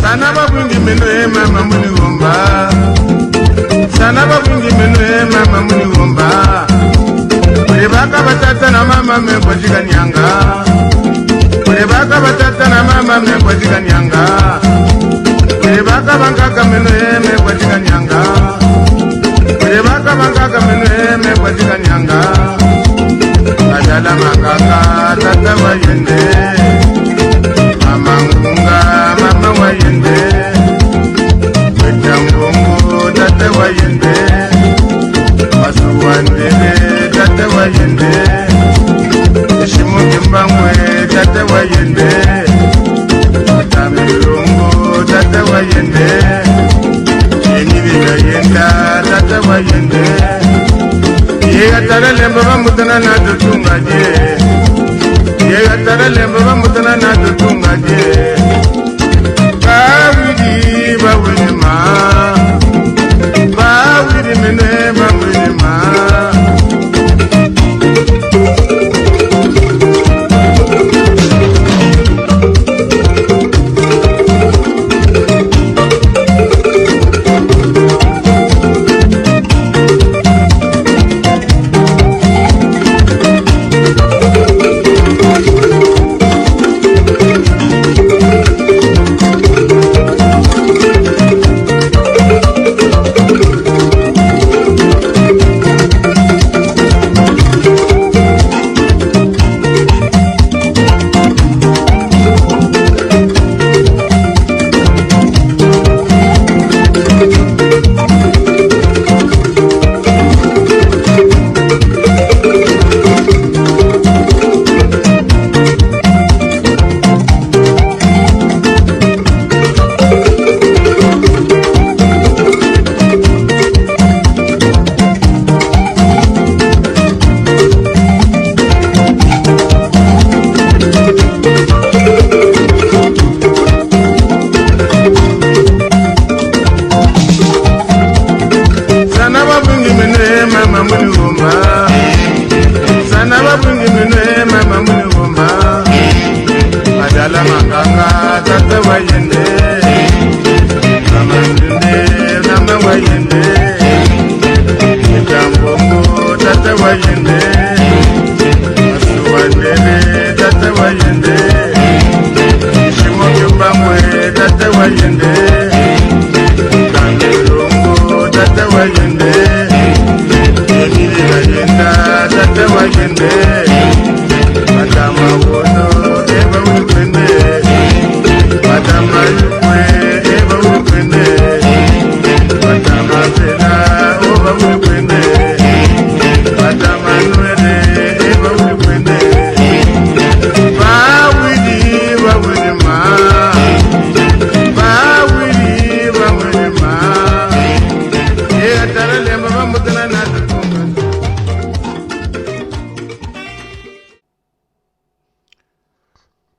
Sanaba bungi menu mama muni womba. Sanaba bungi menu mama muni womba. Urebaka batata na mama me kwajiga nyanga. Urebaka batata na mama me kwajiga nyanga. Urebaka bankaka menu me kwajiga nyanga. Urebaka bankaka menu me kwajiga nyanga. Ajala makaka tata wayende. Mama ngunga mama wayende. Wetambongo tata wayende. Masuwandele tata wayende. Shimukimbangwe tata wayende. Tamirungu tata wayende. Yenibika yenda tata wayende. Yega tara lemba bamutana na tutungaje. Yega tara lemba bamutana na tutungaje. Bawidi bawidi ma. Bawidi mene bawidi ma.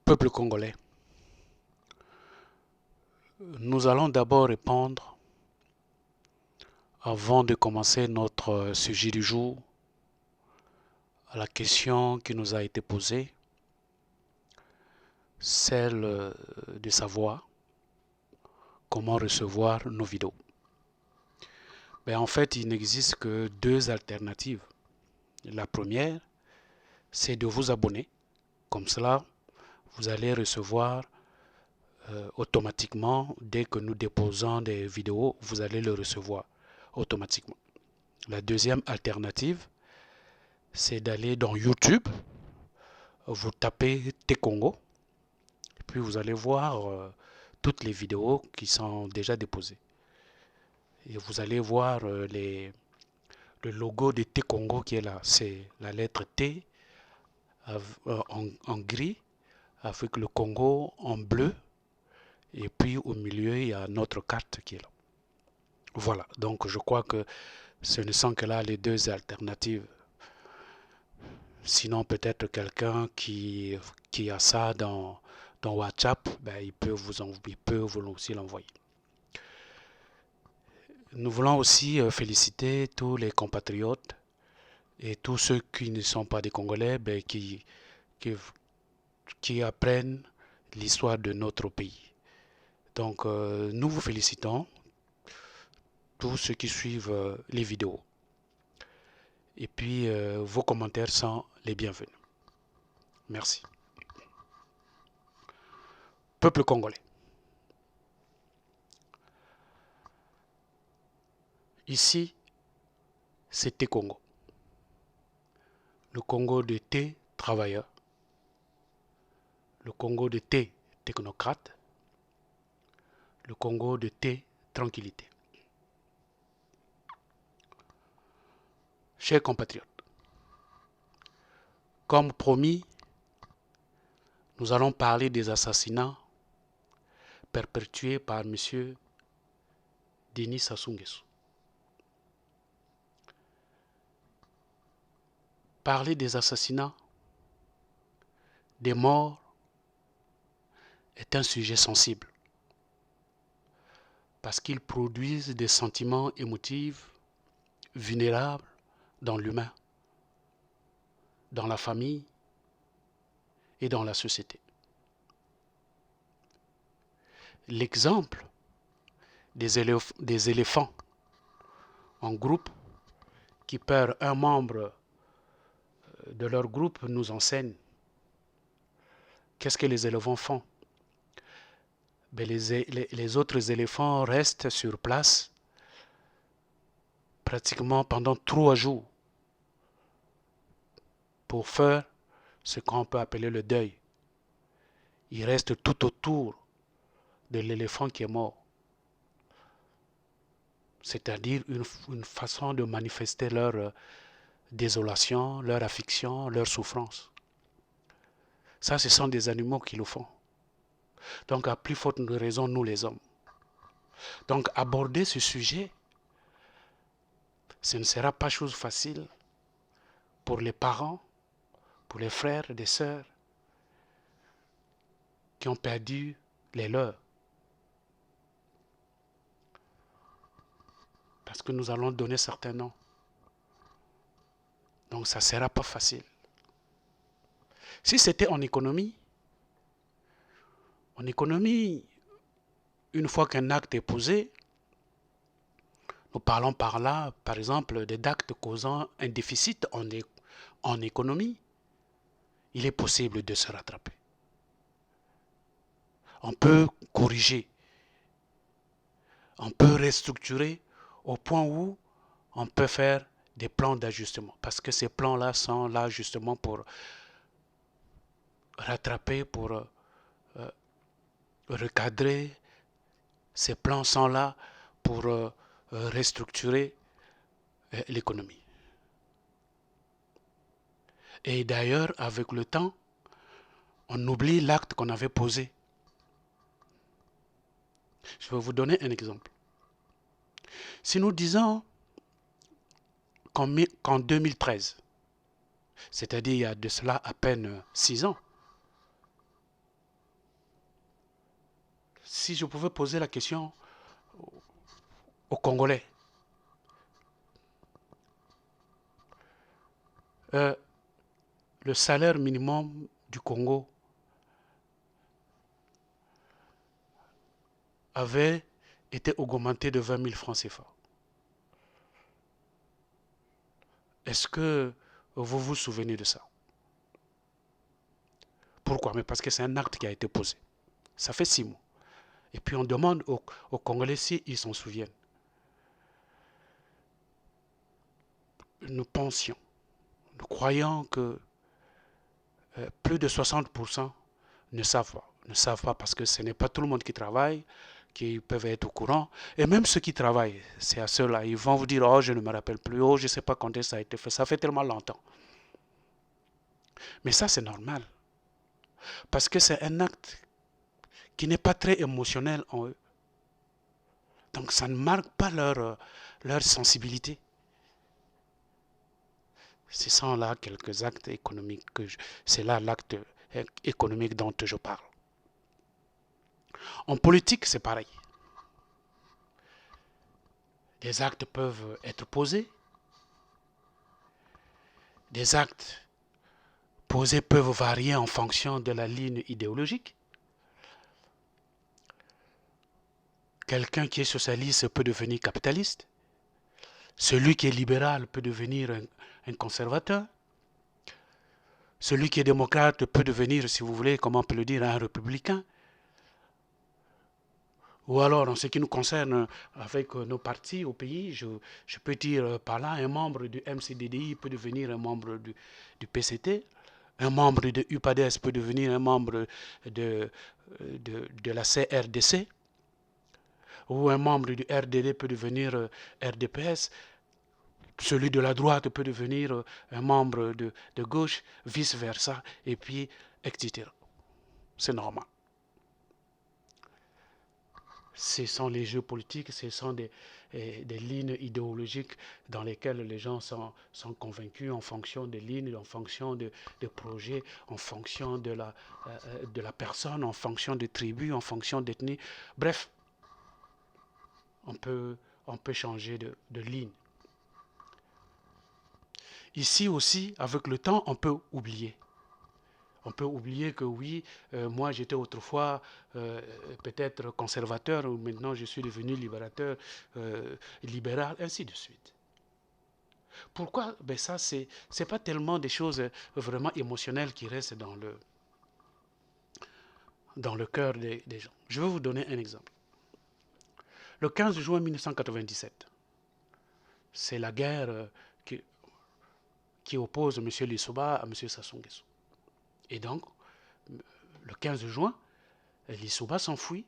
Peuple congolais, nous allons d'abord répondre, avant de commencer notre sujet du jour, à la question qui nous a été posée, celle de savoir comment recevoir nos vidéos. En fait, il n'existe que deux alternatives. La première, c'est de vous abonner. Comme cela, vous allez recevoir automatiquement, dès que nous déposons des vidéos, vous allez le recevoir automatiquement. La deuxième alternative, c'est d'aller dans YouTube, vous tapez T-Congo, puis vous allez voir toutes les vidéos qui sont déjà déposées. Et vous allez voir le logo de T-Congo qui est là. C'est la lettre T en gris, avec le Congo en bleu. Et puis au milieu, il y a notre carte qui est là. Voilà, donc je crois que ce ne sont que là les deux alternatives. Sinon, peut-être quelqu'un qui a ça dans WhatsApp, il peut vous aussi l'envoyer. Nous voulons aussi féliciter tous les compatriotes et tous ceux qui ne sont pas des Congolais, ben, qui apprennent l'histoire de notre pays. Donc, nous vous félicitons, tous ceux qui suivent les vidéos. Et puis, vos commentaires sont les bienvenus. Merci. Peuple congolais. Ici, c'est T-Congo. Le Congo de T travailleurs. Le Congo de T technocrates. Le Congo de T tranquillité. Chers compatriotes, comme promis, nous allons parler des assassinats perpétués par M. Denis Sassou Nguesso. Parler des assassinats, des morts, est un sujet sensible parce qu'ils produisent des sentiments émotifs vulnérables dans l'humain, dans la famille et dans la société. L'exemple des éléphants en groupe qui perdent un membre de leur groupe nous enseigne. Qu'est-ce que les éléphants font? Ben les autres éléphants restent sur place pratiquement pendant 3 jours pour faire ce qu'on peut appeler le deuil. Ils restent tout autour de l'éléphant qui est mort. C'est-à-dire une façon de manifester leur désolation, leur affliction, leur souffrance. Ça, ce sont des animaux qui le font. Donc, à plus forte raison, nous les hommes. Donc, aborder ce sujet, ce ne sera pas chose facile pour les parents, pour les frères et les sœurs qui ont perdu les leurs. Parce que nous allons donner certains noms. Donc, ça ne sera pas facile. Si c'était en économie, une fois qu'un acte est posé, nous parlons par là, par exemple, d'actes causant un déficit en économie, il est possible de se rattraper. On peut corriger, on peut restructurer au point où on peut faire des plans d'ajustement. Parce que ces plans-là sont là justement pour rattraper, pour recadrer. Ces plans sont là pour restructurer l'économie. Et d'ailleurs, avec le temps, on oublie l'acte qu'on avait posé. Je vais vous donner un exemple. Si nous disons qu'en 2013, c'est-à-dire il y a de cela à peine 6 ans, si je pouvais poser la question aux Congolais, le salaire minimum du Congo avait été augmenté de 20 000 francs CFA. Est-ce que vous vous souvenez de ça? Pourquoi? Mais parce que c'est un acte qui a été posé. Ça fait 6 mois. Et puis on demande aux Congolais s'ils s'en souviennent. Nous pensions, nous croyons que plus de 60% ne savent pas. Ne savent pas parce que ce n'est pas tout le monde qui travaille, qui peuvent être au courant. Et même ceux qui travaillent, c'est à ceux-là. Ils vont vous dire, oh, je ne me rappelle plus, oh, je ne sais pas quand ça a été fait. Ça fait tellement longtemps. Mais ça, c'est normal. Parce que c'est un acte qui n'est pas très émotionnel en eux. Donc ça ne marque pas leur sensibilité. Ce sont là quelques actes économiques. C'est là l'acte économique dont je parle. En politique, c'est pareil. Des actes peuvent être posés. des actes posés peuvent varier en fonction de la ligne idéologique. Quelqu'un qui est socialiste peut devenir capitaliste. Celui qui est libéral peut devenir un conservateur. Celui qui est démocrate peut devenir, si vous voulez, comment on peut le dire, un républicain. Ou alors, en ce qui nous concerne, avec nos partis au pays, je peux dire par là, un membre du MCDDI peut devenir un membre du PCT, un membre de UPADES peut devenir un membre de la CRDC, ou un membre du RDD peut devenir RDPS, celui de la droite peut devenir un membre de gauche, vice-versa, et puis, etc. C'est normal. Ce sont les jeux politiques, ce sont des lignes idéologiques dans lesquelles les gens sont convaincus en fonction des lignes, en fonction des projets, en fonction de la personne, en fonction des tribus, en fonction d'ethnie. Bref, on peut changer de ligne. Ici aussi, avec le temps, on peut oublier. On peut oublier que oui, moi j'étais autrefois peut-être conservateur, ou maintenant je suis devenu libérateur, libéral, ainsi de suite. Pourquoi? Ben ça, c'est pas tellement des choses vraiment émotionnelles qui restent dans le cœur des gens. Je vais vous donner un exemple. Le 15 juin 1997, c'est la guerre qui oppose M. Lissouba à M. Sassou Nguesso. Et donc, le 15 juin, Lissouba s'enfuit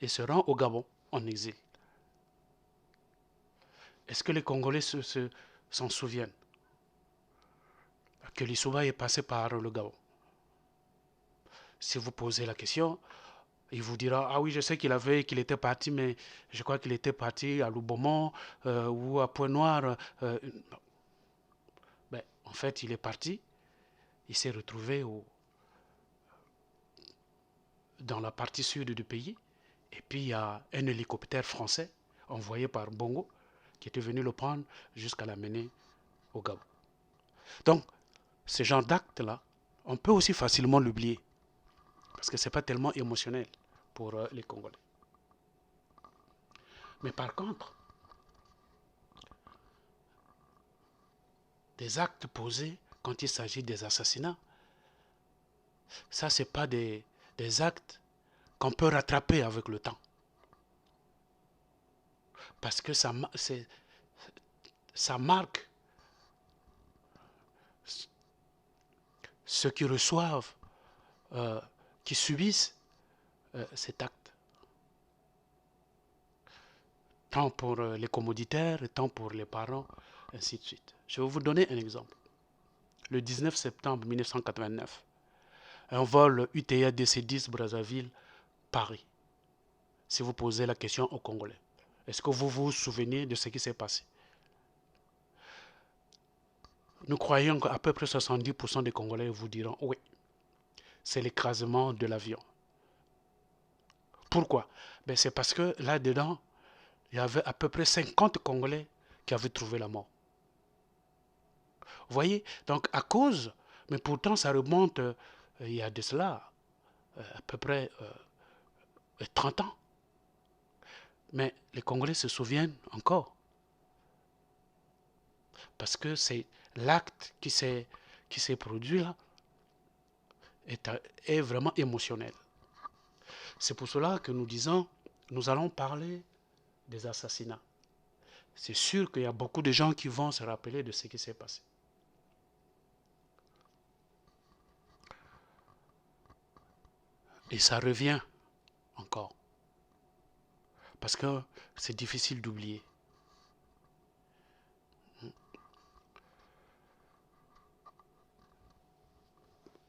et se rend au Gabon, en exil. Est-ce que les Congolais s'en souviennent que Lissouba est passé par le Gabon? Si vous posez la question, il vous dira, ah oui, je sais qu'il était parti, mais je crois qu'il était parti à Loubomont ou à Pointe-Noire. Ben, en fait, il est parti, il s'est retrouvé dans la partie sud du pays, et puis il y a un hélicoptère français envoyé par Bongo qui était venu le prendre jusqu'à l'amener au Gabon. Donc, ce genre d'acte-là, on peut aussi facilement l'oublier, parce que ce n'est pas tellement émotionnel pour les Congolais. Mais par contre, des actes posés quand il s'agit des assassinats, ça, ce n'est pas des actes qu'on peut rattraper avec le temps. Parce que ça marque ceux qui reçoivent, qui subissent cet acte. Tant pour les commoditaires, tant pour les parents, ainsi de suite. Je vais vous donner un exemple. Le 19 septembre 1989, un vol UTA DC-10 Brazzaville-Paris. Si vous posez la question aux Congolais, est-ce que vous vous souvenez de ce qui s'est passé? Nous croyons qu'à peu près 70% des Congolais vous diront oui, c'est l'écrasement de l'avion. Pourquoi? Ben c'est parce que là-dedans, il y avait à peu près 50 Congolais qui avaient trouvé la mort. Vous voyez? Donc à cause, mais pourtant ça remonte il y a de cela à peu près 30 ans. Mais les Congolais se souviennent encore. Parce que c'est l'acte qui s'est produit là est vraiment émotionnel. C'est pour cela que nous disons, nous allons parler des assassinats. C'est sûr qu'il y a beaucoup de gens qui vont se rappeler de ce qui s'est passé. Et ça revient encore. Parce que c'est difficile d'oublier.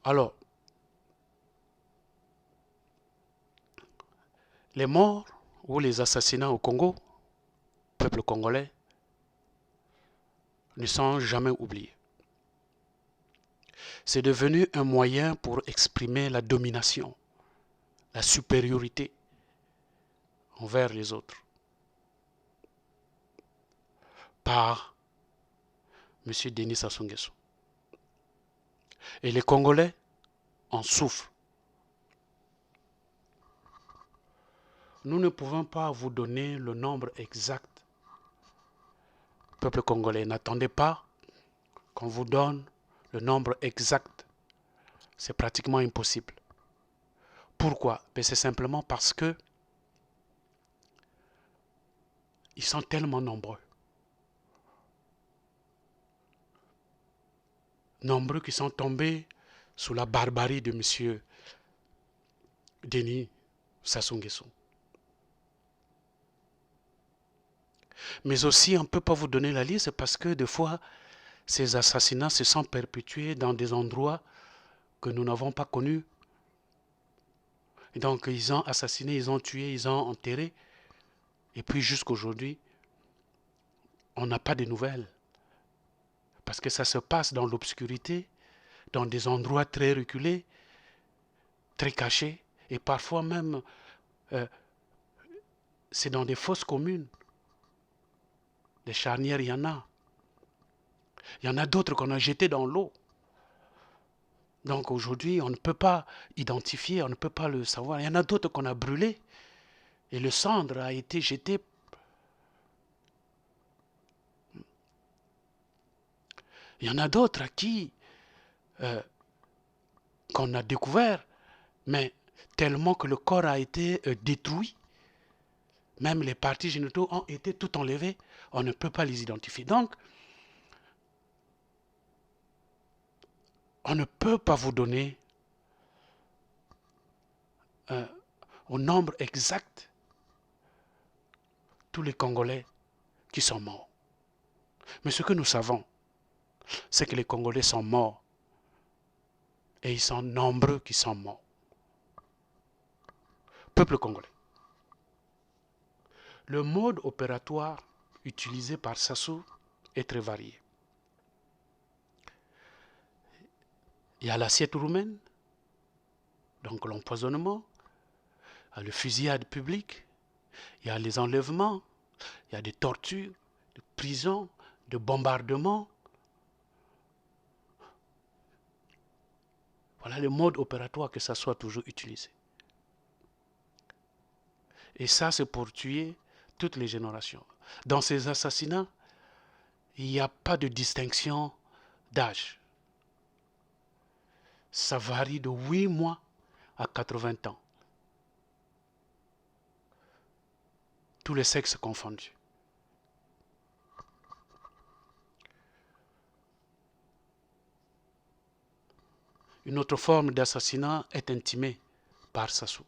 Alors, les morts ou les assassinats au Congo, peuple congolais, ne sont jamais oubliés. C'est devenu un moyen pour exprimer la domination, la supériorité envers les autres par M. Denis Sassou Nguesso. Et les Congolais en souffrent. Nous ne pouvons pas vous donner le nombre exact. Peuple congolais, n'attendez pas qu'on vous donne le nombre exact. C'est pratiquement impossible. Pourquoi? C'est simplement parce que ils sont tellement nombreux. Nombreux qui sont tombés sous la barbarie de M. Denis Sassou Nguesso. Mais aussi, on ne peut pas vous donner la liste parce que des fois, ces assassinats se sont perpétués dans des endroits que nous n'avons pas connus. Et donc, ils ont assassiné, ils ont tué, ils ont enterré. Et puis, jusqu'aujourd'hui, on n'a pas de nouvelles. Parce que ça se passe dans l'obscurité, dans des endroits très reculés, très cachés. Et parfois même, c'est dans des fosses communes. Des charnières, il y en a. Il y en a d'autres qu'on a jetées dans l'eau. Donc aujourd'hui, on ne peut pas identifier, on ne peut pas le savoir. Il y en a d'autres qu'on a brûlés. Et le cendre a été jeté. Il y en a d'autres à qui qu'on a découvert, mais tellement que le corps a été détruit, même les parties génitaux ont été tout enlevées, on ne peut pas les identifier. Donc, on ne peut pas vous donner au nombre exact tous les Congolais qui sont morts. Mais ce que nous savons, c'est que les Congolais sont morts. Et ils sont nombreux qui sont morts. Peuple congolais. Le mode opératoire utilisé par Sassou est très varié. Il y a l'assiette roumaine, donc l'empoisonnement, il y a le fusillade publique, il y a les enlèvements, il y a des tortures, des prisons, des bombardements. Voilà le mode opératoire que ça soit toujours utilisé. Et ça, c'est pour tuer toutes les générations. Dans ces assassinats, il n'y a pas de distinction d'âge. Ça varie de 8 mois à 80 ans. Tous les sexes confondus. Une autre forme d'assassinat est intimée par Sassou.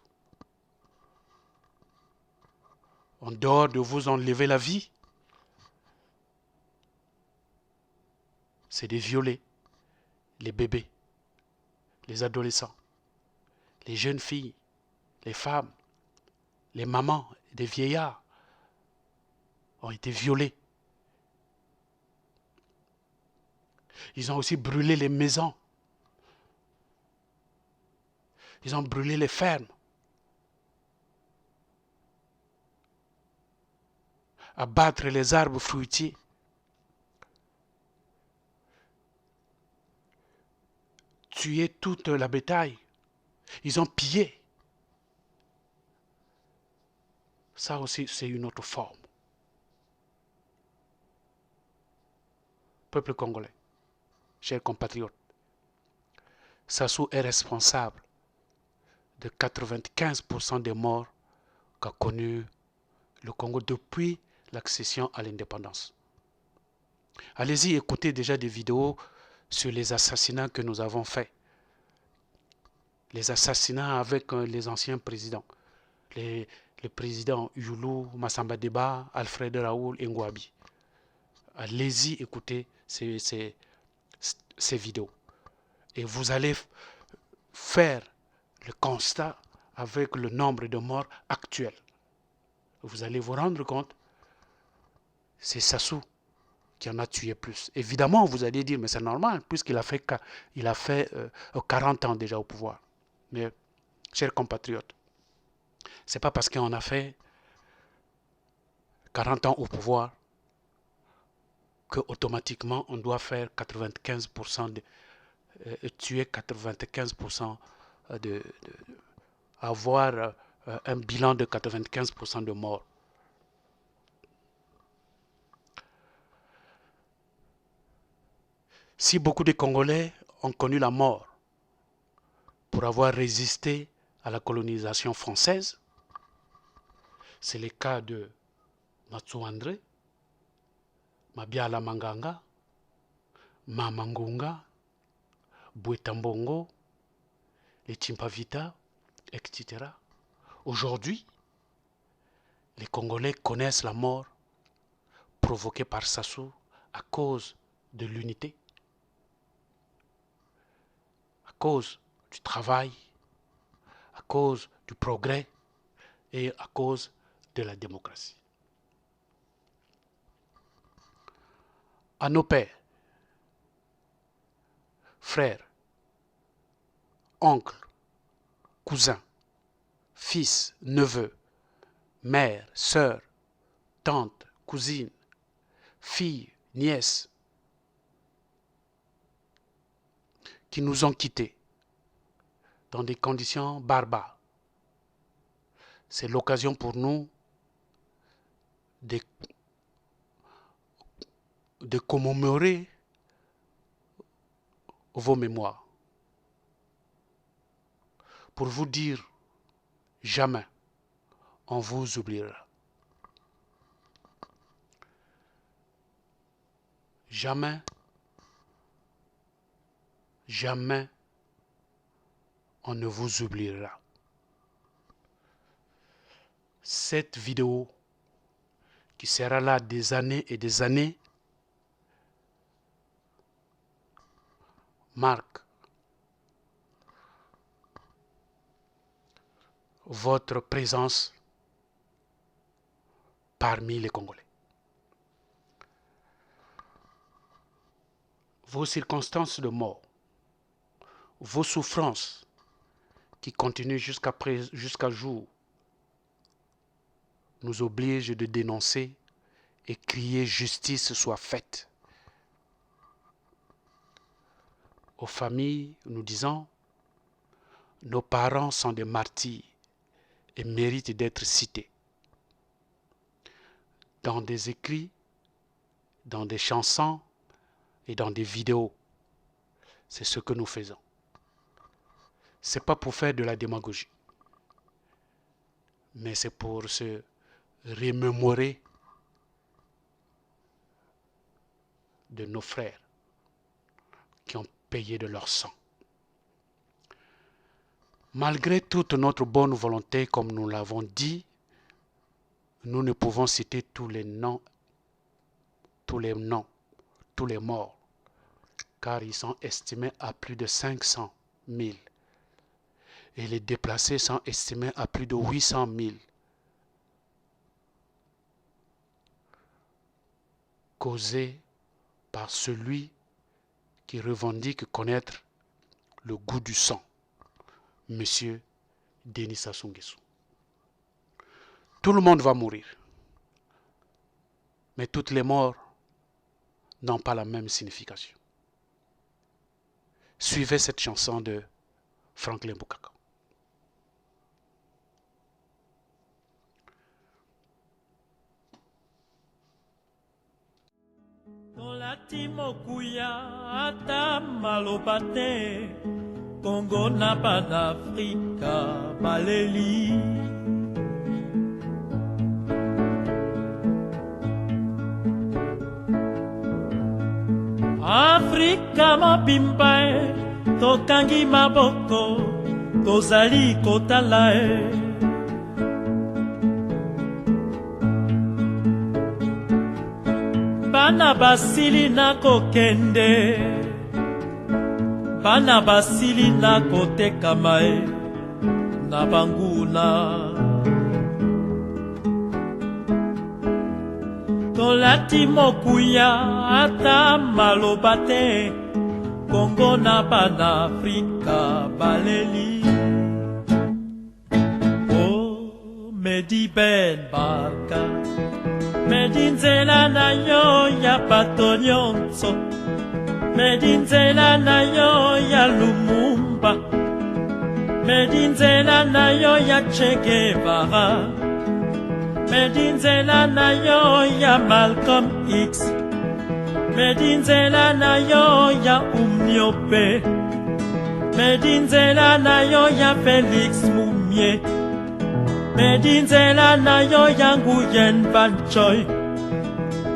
En dehors de vous enlever la vie, c'est de violer les bébés, les adolescents, les jeunes filles, les femmes, les mamans, des vieillards ont été violés. Ils ont aussi brûlé les maisons. Ils ont brûlé les fermes. Abattre les arbres fruitiers. Tuer toute la bétail. Ils ont pillé. Ça aussi, c'est une autre forme. Peuple congolais, chers compatriotes, Sassou est responsable de 95% des morts qu'a connu le Congo depuis l'accession à l'indépendance. Allez-y, écoutez déjà des vidéos sur les assassinats que nous avons faits. Les assassinats avec les anciens présidents. Les présidents Youlou, Massamba Deba, Alfred Raoul et Ngouabi. Allez-y, écoutez ces vidéos. Et vous allez faire le constat avec le nombre de morts actuels. Vous allez vous rendre compte, c'est Sassou qui en a tué plus. Évidemment, vous allez dire, mais c'est normal, puisqu'il a fait 40 ans déjà au pouvoir. Mais, chers compatriotes, c'est pas parce qu'on a fait 40 ans au pouvoir que automatiquement on doit faire 95% tuer 95% avoir un bilan de 95% de morts. Si beaucoup de Congolais ont connu la mort pour avoir résisté à la colonisation française, c'est le cas de Matsu André, Mabiala Manganga, Mamangunga, Bouetambongo, les Chimpavita, etc. Aujourd'hui, les Congolais connaissent la mort provoquée par Sassou à cause de l'unité, à cause du travail, à cause du progrès et à cause de la démocratie. À nos pères, frères, oncles, cousins, fils, neveux, mères, sœurs, tantes, cousines, filles, nièces, qui nous ont quittés dans des conditions barbares. C'est l'occasion pour nous de commémorer vos mémoires. Pour vous dire, jamais on vous oubliera. Jamais, jamais on ne vous oubliera. Cette vidéo qui sera là des années et des années marque votre présence parmi les Congolais. Vos circonstances de mort, vos souffrances qui continuent jusqu'à jour nous obligent de dénoncer et crier justice soit faite. Aux familles, nous disons, nos parents sont des martyrs et méritent d'être cités. Dans des écrits, dans des chansons et dans des vidéos, c'est ce que nous faisons. Ce n'est pas pour faire de la démagogie, mais c'est pour se remémorer de nos frères qui ont payé de leur sang. Malgré toute notre bonne volonté, comme nous l'avons dit, nous ne pouvons citer tous les noms, tous les morts, car ils sont estimés à plus de 500 000. Et les déplacés sont estimés à plus de 800 000. Causés par celui qui revendique connaître le goût du sang, Monsieur Denis Sassou Nguesso. Tout le monde va mourir, mais toutes les morts n'ont pas la même signification. Suivez cette chanson de Franklin Bukaka. Tolati mokuya ata maloba te, Congo na panafrika baleli. Afrika mobimba e, tokangi maboko, tozali kotala e. Bana basili na kokende, bana basili na kotekama e, na banguna. Tolati mokuya ata maloba te, Congo na panafrika baleli. Oh, Medi Ben Barka, Medi nzela na yo ya bato nyonso, Medi nzela na yo ya Medinzela na yo ya Che Guevara, Medinzela na yo ya Malcolm X, Medinzela na yo ya Umniope, Medinzela na yo ya Félix Moumié, Medinzela na yo ya Nguyen Van Choi,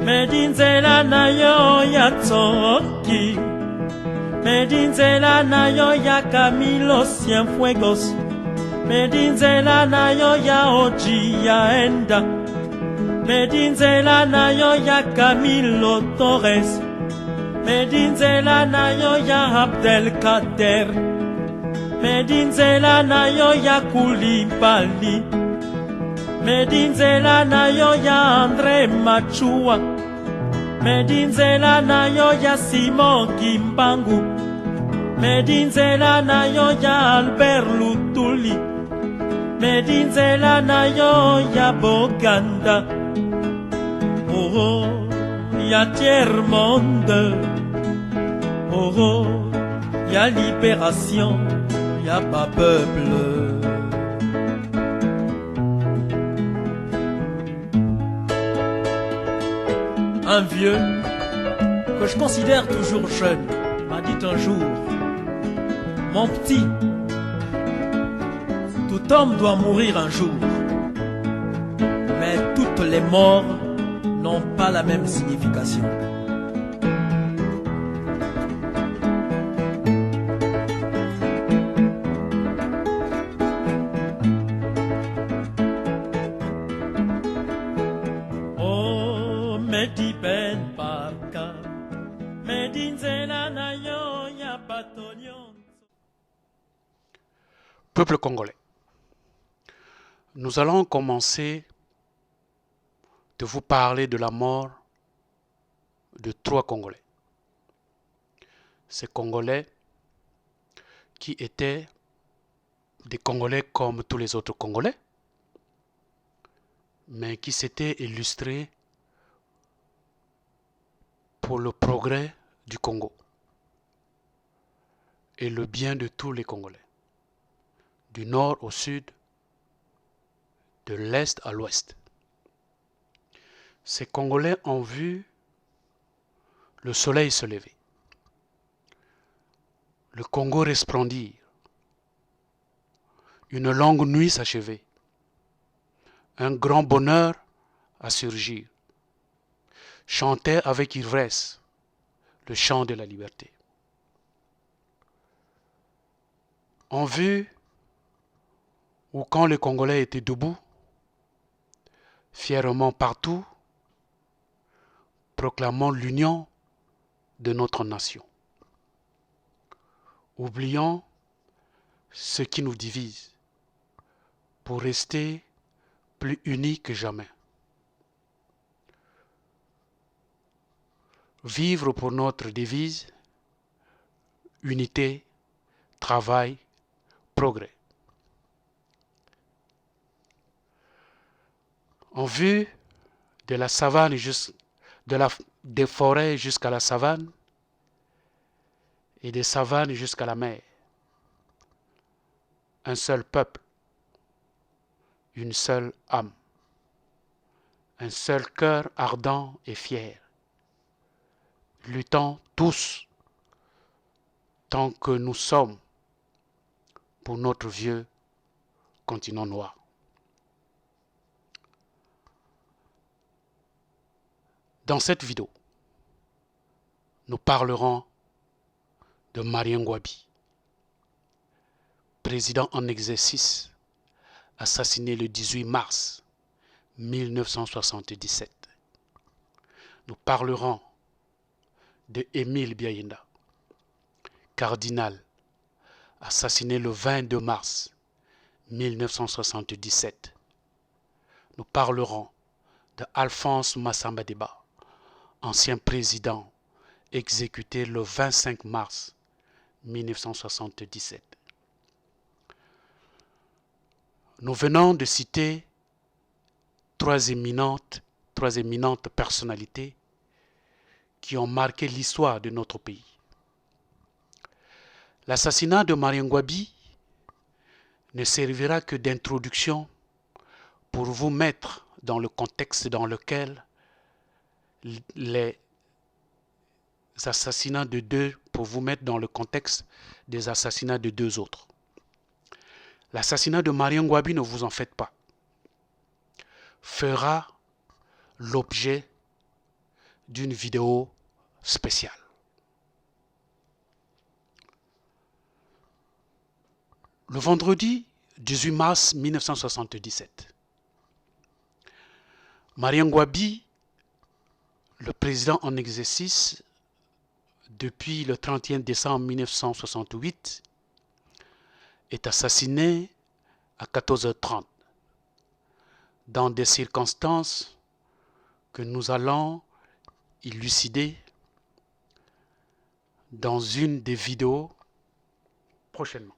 Medinzela na yo ya Tsoki, Medinzela na yo ya Camilo Cienfuegos, Medinzela na yo ya Oji ya Enda, Medinzela na yo ya Camilo Torres, Medinzela na yo ya Abdelkader, Medinzela na yo ya Koulibaly, Medinzela na yo ya André Machua, Medinzela na yo ya Simon Kimbangu, Medinzela na yo ya Albert Lutuli, Medinzela na yo ya Boganda, oh oh, ya tiers-monde, oh oh, ya libération, ya pas peuple. Un vieux, que je considère toujours jeune, m'a dit un jour: mon petit, tout homme doit mourir un jour, mais toutes les morts n'ont pas la même signification. Medi Ben Barka, Medinzela na yo ya Batonion. Peuple congolais, nous allons commencer de vous parler de la mort de 3 Congolais. Ces Congolais qui étaient des Congolais comme tous les autres Congolais, mais qui s'étaient illustrés pour le progrès du Congo et le bien de tous les Congolais, du nord au sud, de l'est à l'ouest. Ces Congolais ont vu le soleil se lever, le Congo resplendir, une longue nuit s'achever, un grand bonheur à surgir, chanter avec ivresse le chant de la liberté. On vu où quand les Congolais étaient debout, fièrement partout, proclamant l'union de notre nation, oubliant ce qui nous divise pour rester plus unis que jamais. Vivre pour notre devise, unité, travail, progrès. En vue de la savane des forêts jusqu'à la savane et des savanes jusqu'à la mer, un seul peuple, une seule âme, un seul cœur ardent et fier, luttant tous tant que nous sommes pour notre vieux continent noir. Dans cette vidéo, nous parlerons de Marien Ngouabi, président en exercice, assassiné le 18 mars 1977. Nous parlerons de Émile Biaïnda, cardinal, assassiné le 22 mars 1977. Nous parlerons de Alphonse Massamba Deba, ancien président, exécuté le 25 mars 1977. Nous venons de citer trois éminentes personnalités qui ont marqué l'histoire de notre pays. L'assassinat de Marien Ngouabi ne servira que d'introduction pour vous mettre dans le contexte dans lequel les assassinats de deux, pour vous mettre dans le contexte des assassinats de deux autres. L'assassinat de Maria Ngouabi, ne vous en faites pas, fera l'objet d'une vidéo spéciale. Le vendredi 18 mars 1977, Maria Ngouabi, le président en exercice depuis le 31 décembre 1968, est assassiné à 14h30 dans des circonstances que nous allons élucider dans une des vidéos prochainement.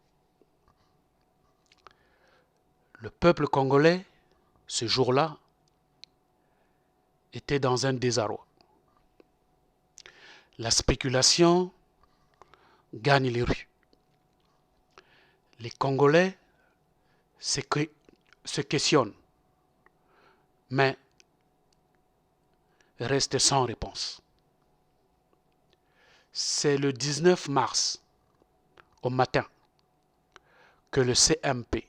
Le peuple congolais, ce jour-là, était dans un désarroi. La spéculation gagne les rues. Les Congolais se questionnent, mais restent sans réponse. C'est le 19 mars, au matin, que le CMP,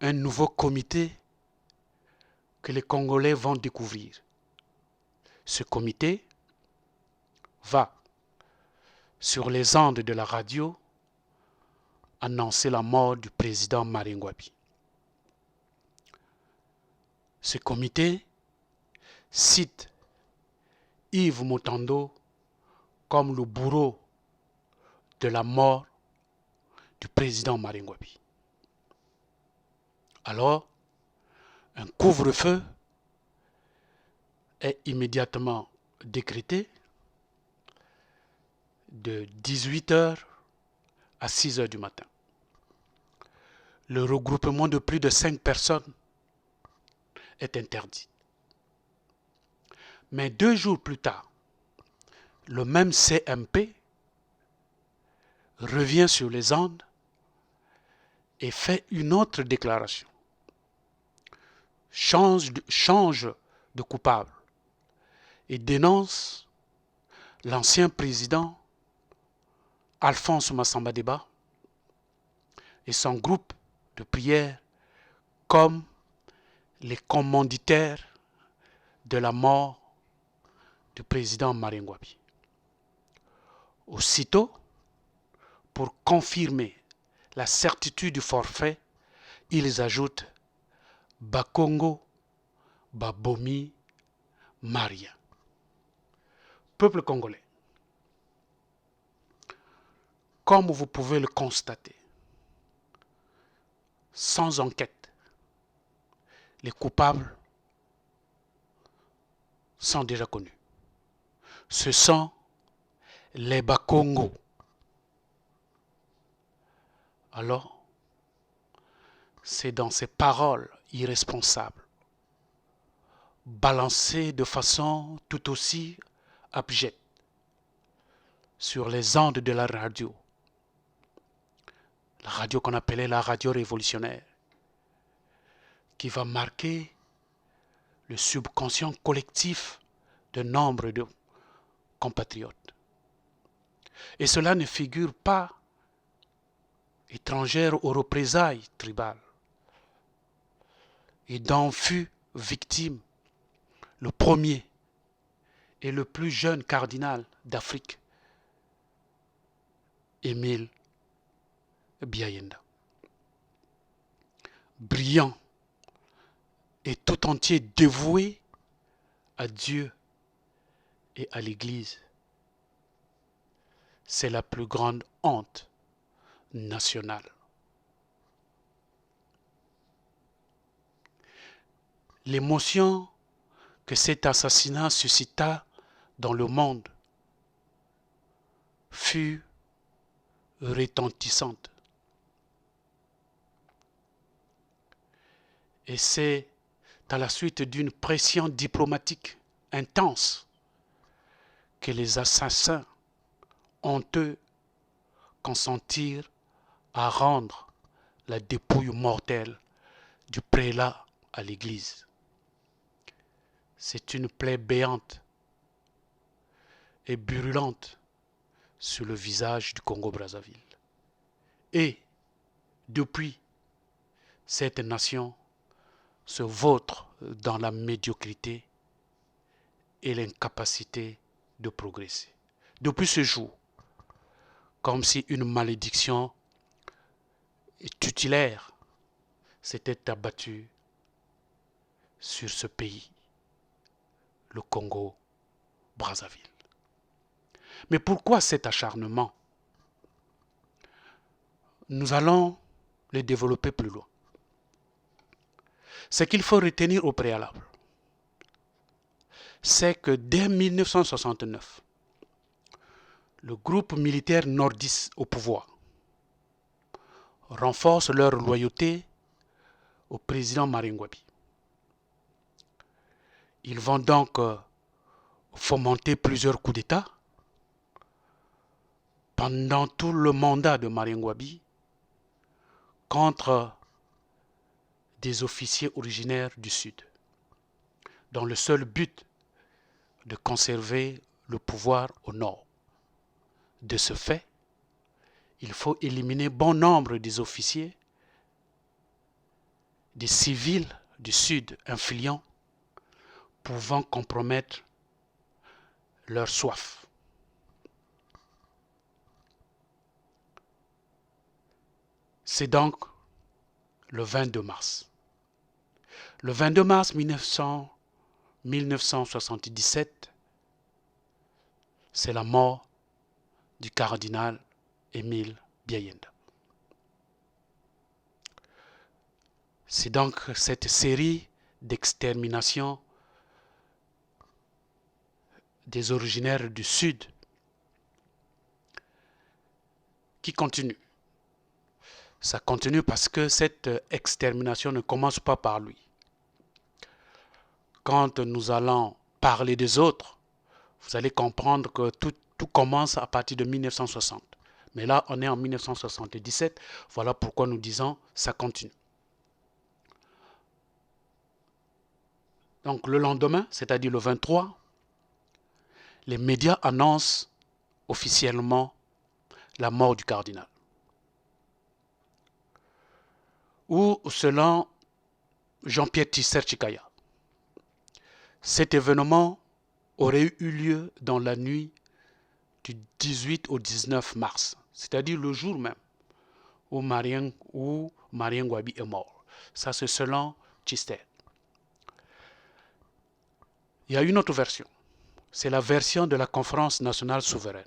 un nouveau comité que les Congolais vont découvrir. Ce comité va, sur les ondes de la radio, annoncer la mort du président Maria Ngouabi. Ce comité cite Yves Moutando comme le bourreau de la mort du président Maria Ngouabi. Alors, un couvre-feu est immédiatement décrété de 18h à 6h du matin. Le regroupement de plus de 5 personnes est interdit. Mais 2 jours plus tard, le même CMP revient sur les ondes et fait une autre déclaration. Change de coupable et dénonce l'ancien président Alphonse Massamba Deba et son groupe de prière comme les commanditaires de la mort du président Maria Ngouabi. Aussitôt, pour confirmer la certitude du forfait, ils ajoutent Bakongo, Babomi, Maria. Peuple congolais, comme vous pouvez le constater, sans enquête, les coupables sont déjà connus. Ce sont les Bakongo. Alors, c'est dans ces paroles irresponsables, balancées de façon tout aussi abjecte sur les ondes de la radio qu'on appelait la radio révolutionnaire, qui va marquer le subconscient collectif de nombre de compatriotes. Et cela ne figure pas étrangère aux représailles tribales, et dont fut victime le premier et le plus jeune cardinal d'Afrique, Émile Biayenda. Brillant et tout entier dévoué à Dieu et à l'Église, c'est la plus grande honte nationale. L'émotion que cet assassinat suscita dans le monde fut retentissante. Et c'est à la suite d'une pression diplomatique intense que les assassins honteux consentirent à rendre la dépouille mortelle du prélat à l'église. C'est une plaie béante et brûlante sur le visage du Congo-Brazzaville. Et depuis, cette nation se vautre dans la médiocrité et l'incapacité de progresser. Depuis ce jour, comme si une malédiction tutélaire s'était abattue sur ce pays, le Congo-Brazzaville. Mais pourquoi cet acharnement? Nous allons le développer plus loin. Ce qu'il faut retenir au préalable, c'est que dès 1969, le groupe militaire nordiste au pouvoir renforce leur loyauté au président Marien Ngouabi. Ils vont donc fomenter plusieurs coups d'État pendant tout le mandat de Marien Ngouabi contre des officiers originaires du Sud, dans le seul but de conserver le pouvoir au Nord. De ce fait, il faut éliminer bon nombre des officiers, des civils du Sud influents, pouvant compromettre leur soif. C'est donc le 22 mars. Le 22 mars 1977, c'est la mort du cardinal Émile Biayenda. C'est donc cette série d'exterminations des originaires du Sud qui continue. Ça continue parce que cette extermination ne commence pas par lui. Quand nous allons parler des autres, vous allez comprendre que tout commence à partir de 1960. Mais là, on est en 1977. Voilà pourquoi nous disons ça continue. Donc le lendemain, c'est-à-dire le 23, les médias annoncent officiellement la mort du cardinal. Ou selon Jean-Pierre Tisser-Chikaya, cet événement aurait eu lieu dans la nuit du 18 au 19 mars, c'est-à-dire le jour même où Marien Ngouabi est mort. Ça, c'est selon Tisser. Il y a une autre version. C'est la version de la Conférence nationale souveraine.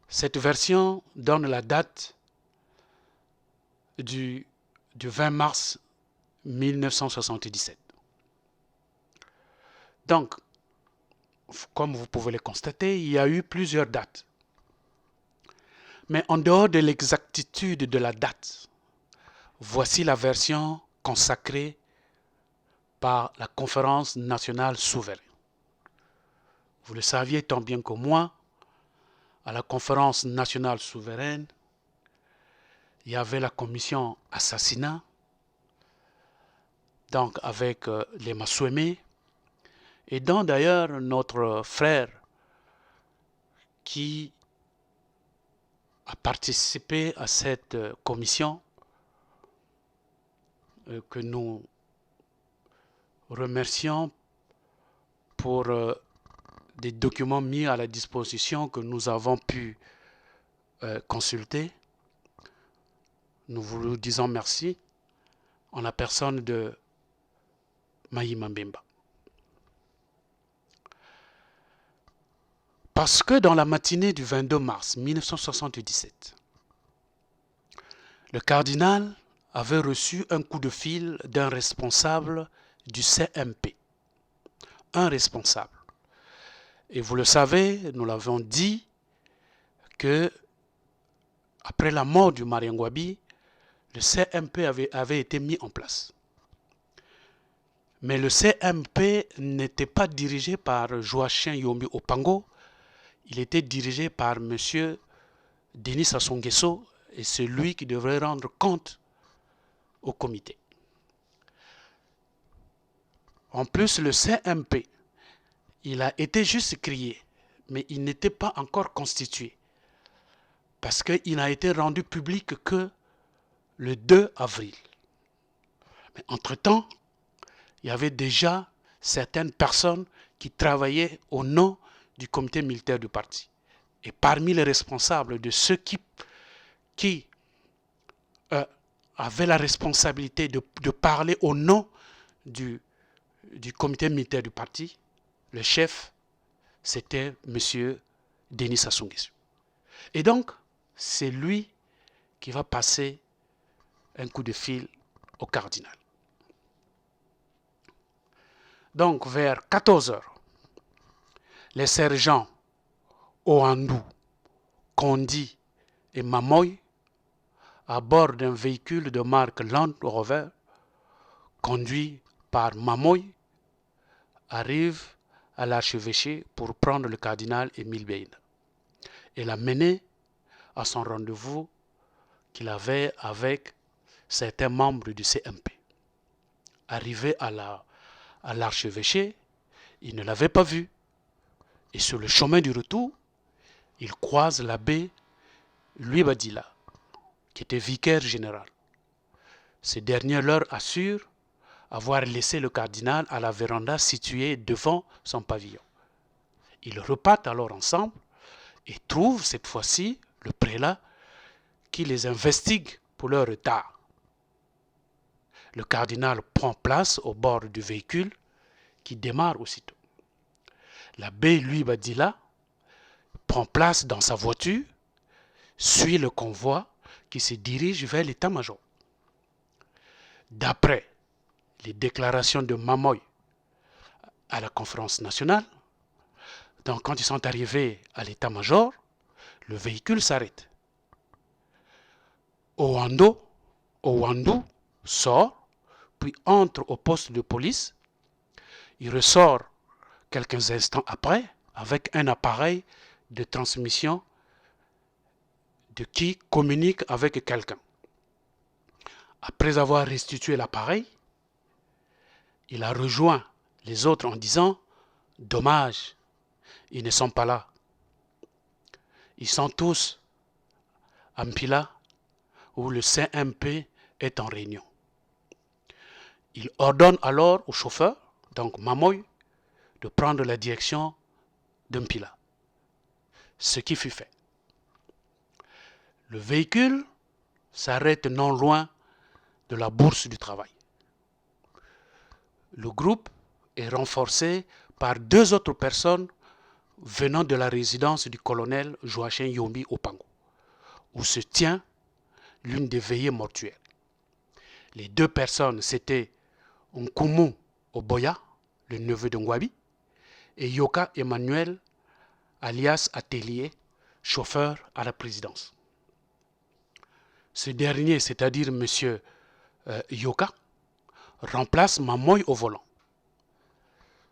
Cette version donne la date du 20 mars 1977. Donc, comme vous pouvez le constater, il y a eu plusieurs dates. Mais en dehors de l'exactitude de la date, voici la version consacrée par la Conférence nationale souveraine. Vous le saviez tant bien que moi, à la Conférence nationale souveraine, il y avait la commission assassinat, donc avec les Masouemé, et dont d'ailleurs notre frère qui a participé à cette commission, que nous remercions pour des documents mis à la disposition que nous avons pu consulter. Nous vous disons merci en la personne de Mahima Mbemba. Parce que dans la matinée du 22 mars 1977, le cardinal avait reçu un coup de fil d'un responsable du CMP. Un responsable. Et vous le savez, nous l'avons dit, que après la mort du Marien Ngouabi, le CMP avait été mis en place. Mais le CMP n'était pas dirigé par Joachim Yombi Opango, il était dirigé par M. Denis Sassou Nguesso est celui qui devrait rendre compte au comité. En plus, le CMP, il a été juste créé, mais il n'était pas encore constitué, parce qu'il n'a été rendu public que le 2 avril. Mais entre-temps, il y avait déjà certaines personnes qui travaillaient au nom du comité militaire du parti. Et parmi les responsables de ceux qui avaient la responsabilité de parler au nom du comité militaire du parti, le chef, c'était M. Denis Sassou Nguesso. Et donc, c'est lui qui va passer un coup de fil au cardinal. Donc, vers 14 h, les sergents Oandou, Kondi et Mamoy, à bord d'un véhicule de marque Land Rover, conduit par Mamoy, arrivent à l'archevêché pour prendre le cardinal Émile Béina et l'amener à son rendez-vous qu'il avait avec certains membres du CMP. Arrivé à l'archevêché, il ne l'avait pas vu. Et sur le chemin du retour, il croise l'abbé Louis Badila, qui était vicaire général. Ce dernier leur assure avoir laissé le cardinal à la véranda située devant son pavillon. Ils repartent alors ensemble et trouvent cette fois-ci le prélat qui les investigue pour leur retard. Le cardinal prend place au bord du véhicule qui démarre aussitôt. L'abbé Louis Badila prend place dans sa voiture, suit le convoi qui se dirige vers l'état-major. D'après les déclarations de Mamoy à la conférence nationale, donc quand ils sont arrivés à l'état-major, le véhicule s'arrête. Owandou sort, puis entre au poste de police. Il ressort quelques instants après avec un appareil de transmission qui communique avec quelqu'un. Après avoir restitué l'appareil, il a rejoint les autres en disant « Dommage, ils ne sont pas là. Ils sont tous à Mpila où le CMP est en réunion. » Il ordonne alors au chauffeur, donc Mamoy, de prendre la direction de Mpila. Ce qui fut fait. Le véhicule s'arrête non loin de la bourse du travail. Le groupe est renforcé par 2 autres personnes venant de la résidence du colonel Joachim Yombi Opango, où se tient l'une des veillées mortuaires. Les 2 personnes, c'était Nkumu Oboya, le neveu de Ngwabi, et Yoka Emmanuel, alias Atelier, chauffeur à la présidence. Ce dernier, c'est-à-dire M. Yoka, remplace Mamoy au volant.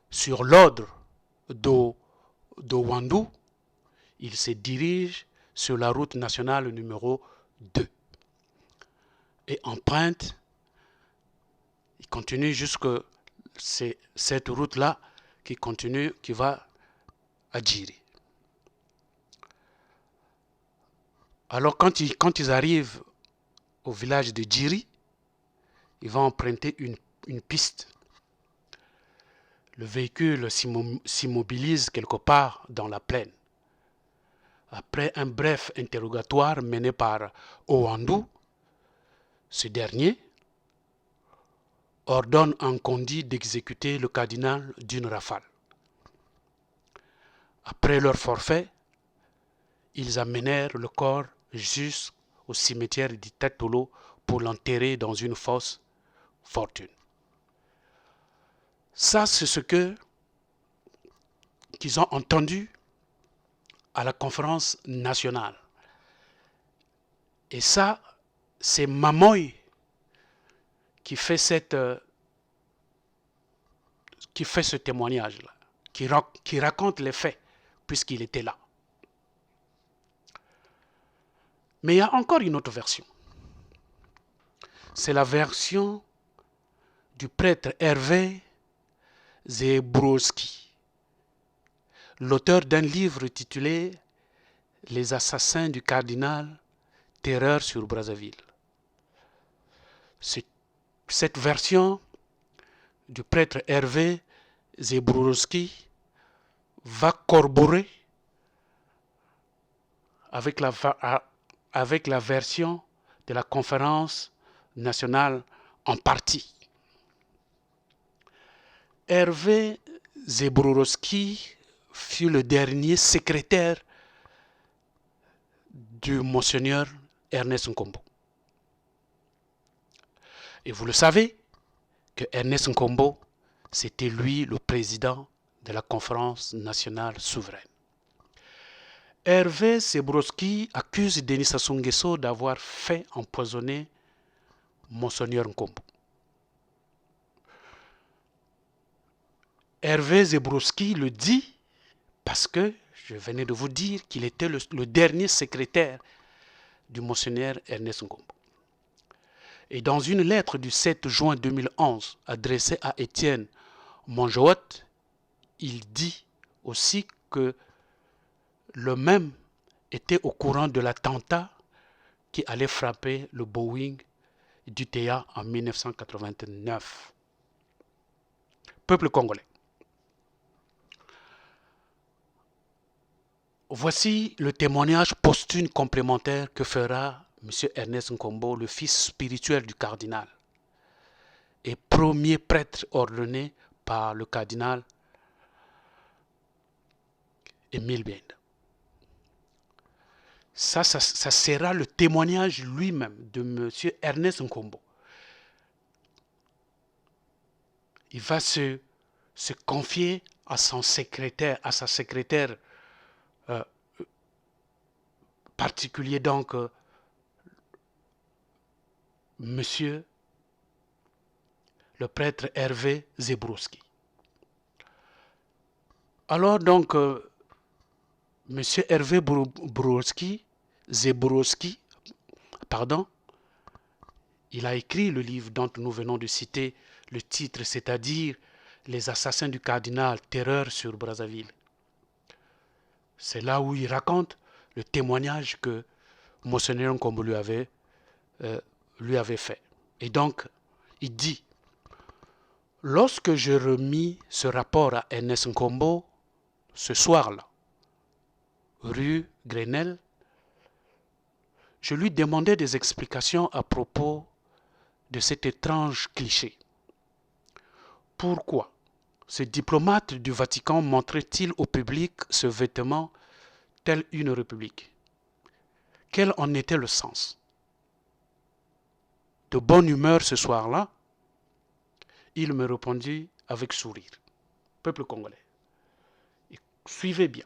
Sur l'ordre d'Owandou, il se dirige sur la route nationale numéro 2 et emprunte, il continue jusque cette route-là qui va à Djiri. Alors quand ils arrivent au village de Djiri, ils vont emprunter une piste. Le véhicule s'immobilise quelque part dans la plaine. Après un bref interrogatoire mené par Owandou, ce dernier ordonne à Nkondi d'exécuter le cardinal d'une rafale. Après leur forfait, ils amenèrent le corps jusqu'au cimetière d'Itatolo pour l'enterrer dans une fosse fortune. Ça, c'est ce qu'ils ont entendu à la conférence nationale. Et ça, c'est Mamoy qui fait ce témoignage-là, qui raconte les faits, puisqu'il était là. Mais il y a encore une autre version. C'est la version du prêtre Hervé Zebrowski, l'auteur d'un livre titulé « Les assassins du cardinal, terreur sur Brazzaville ». Cette version du prêtre Hervé Zebrowski va corroborer avec la version de la conférence nationale en partie. Hervé Zebrowski fut le dernier secrétaire du monseigneur Ernest Nkombo. Et vous le savez que Ernest Nkombo, c'était lui le président de la conférence nationale souveraine. Hervé Zebrowski accuse Denis Sassou Nguesso d'avoir fait empoisonner monseigneur Nkombo. Hervé Zebrowski le dit parce que je venais de vous dire qu'il était le dernier secrétaire du monseigneur Ernest Nkombo. Et dans une lettre du 7 juin 2011 adressée à Étienne Monjoat, il dit aussi que le même était au courant de l'attentat qui allait frapper le Boeing d'UTA en 1989. Peuple congolais. Voici le témoignage posthume complémentaire que fera M. Ernest Nkombo, le fils spirituel du cardinal et premier prêtre ordonné par le cardinal Émile Bienda. Ça sera le témoignage lui-même de M. Ernest Nkombo. Il va se confier à son secrétaire, à sa secrétaire particulier, donc monsieur le prêtre Hervé Zebrowski. Alors donc monsieur Hervé Zebrowski, il a écrit le livre dont nous venons de citer le titre, c'est-à-dire Les assassins du cardinal, terreur sur Brazzaville. C'est là où il raconte le témoignage que Monseigneur Nkombo lui avait fait. Et donc, il dit, lorsque je remis ce rapport à Ernest Nkombo, ce soir-là, rue Grenelle, je lui demandais des explications à propos de cet étrange cliché. Pourquoi ce diplomate du Vatican montrait-il au public ce vêtement tel une république? Quel en était le sens? De bonne humeur ce soir-là, il me répondit avec sourire. Peuple congolais, et suivez bien.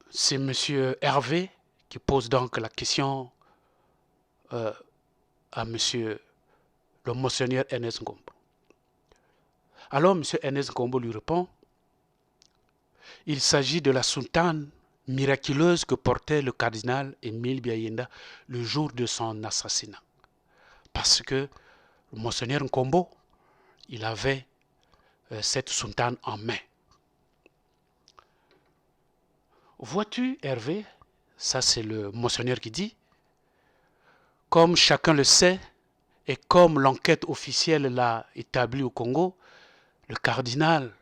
C'est M. Hervé qui pose donc la question à M. le monseigneur Ernest Nkombo. Alors M. Ernest Nkombo lui répond, il s'agit de la soutane miraculeuse que portait le cardinal Émile Bienda le jour de son assassinat. Parce que le monseigneur Nkombo, il avait cette soutane en main. Vois-tu, Hervé, ça c'est le monseigneur qui dit, comme chacun le sait, et comme l'enquête officielle l'a établi au Congo, le cardinal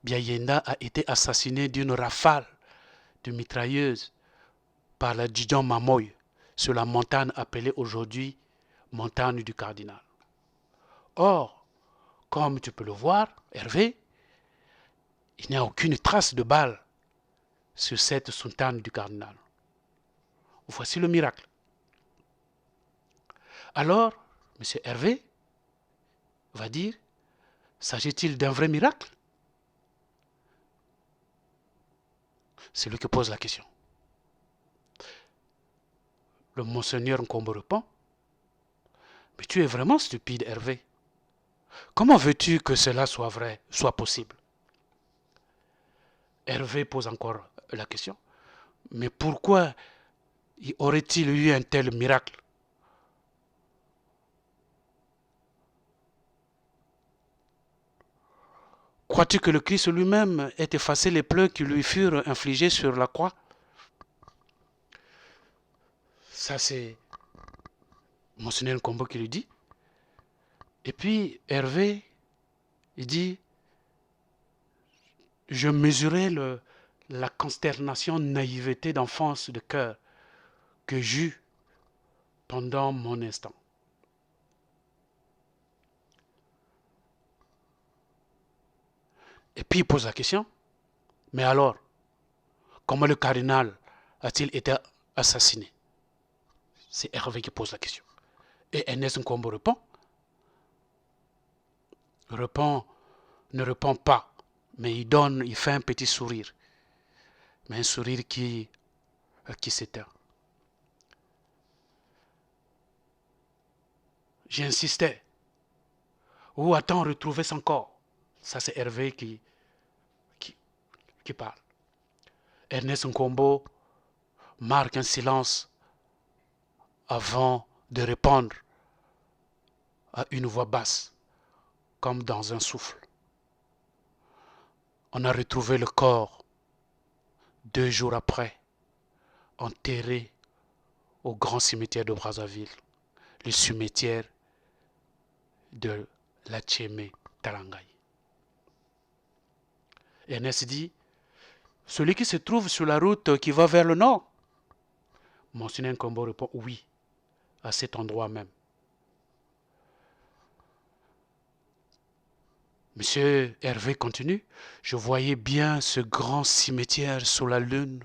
Bienda a été assassiné d'une rafale de mitrailleuse par l'adjudant Mamoy sur la montagne appelée aujourd'hui montagne du cardinal. Or, comme tu peux le voir, Hervé, il n'y a aucune trace de balle sur cette soutane du cardinal. Voici le miracle. Alors, M. Hervé va dire, s'agit-il d'un vrai miracle? C'est lui qui pose la question. Le monseigneur Nkombo répond, mais tu es vraiment stupide, Hervé. Comment veux-tu que cela soit vrai, soit possible? Hervé pose encore la question. Mais pourquoi aurait-il eu un tel miracle? Crois-tu que le Christ lui-même ait effacé les pleurs qui lui furent infligés sur la croix? Ça, c'est Monseigneur Nkombo qui le dit. Et puis, Hervé, il dit, je mesurais la consternation, naïveté d'enfance de cœur que j'eus pendant mon instant. Et puis il pose la question, mais alors, comment le cardinal a-t-il été assassiné? C'est Hervé qui pose la question. Et Ernest Nkombo ne répond pas, mais il fait un petit sourire, mais un sourire qui s'éteint. J'insistais. Où a-t-on retrouvé son corps? Ça, c'est Hervé qui parle. Ernest Nkombo marque un silence avant de répondre à une voix basse, comme dans un souffle. On a retrouvé le corps 2 jours après, enterré au grand cimetière de Brazzaville, le cimetière de la Tchémé Talangaï. Ernest dit, celui qui se trouve sur la route qui va vers le nord? Monseigneur Nkombo répond, oui, à cet endroit même. Monsieur Hervé continue, je voyais bien ce grand cimetière sous la lune,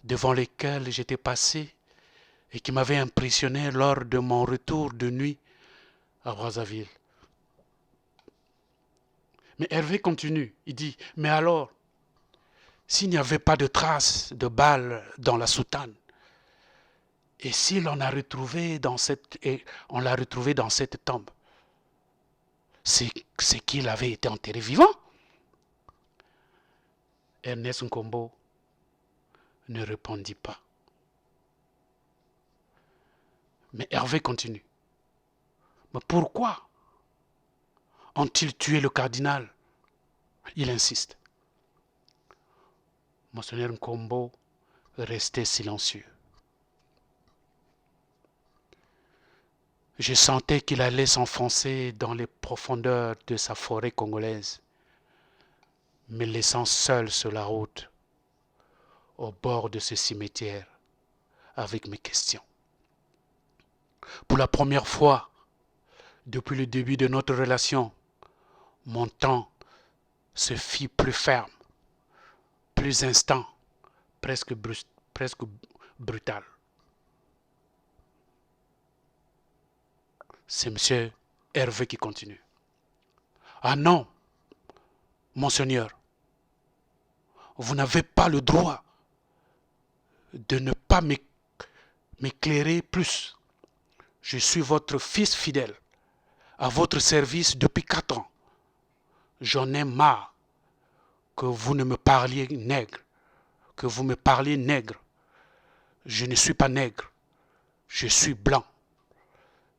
devant lequel j'étais passé et qui m'avait impressionné lors de mon retour de nuit à Brazzaville. Mais Hervé continue, il dit, mais alors, s'il n'y avait pas de traces de balles dans la soutane, et si l'on l'a retrouvé dans cette tombe, c'est qu'il avait été enterré vivant. Ernest Nkombo ne répondit pas. Mais Hervé continue. Mais pourquoi ont-ils tué le cardinal? Il insiste. Monseigneur Nkombo restait silencieux. Je sentais qu'il allait s'enfoncer dans les profondeurs de sa forêt congolaise, me laissant seul sur la route, au bord de ce cimetière, avec mes questions. Pour la première fois, depuis le début de notre relation, mon temps se fit plus ferme, plus instant, presque brutal. C'est M. Hervé qui continue. Ah non, Monseigneur, vous n'avez pas le droit de ne pas m'éclairer plus. Je suis votre fils fidèle, à votre service depuis 4 ans. J'en ai marre que vous ne me parliez nègre, que vous me parliez nègre. Je ne suis pas nègre, je suis blanc.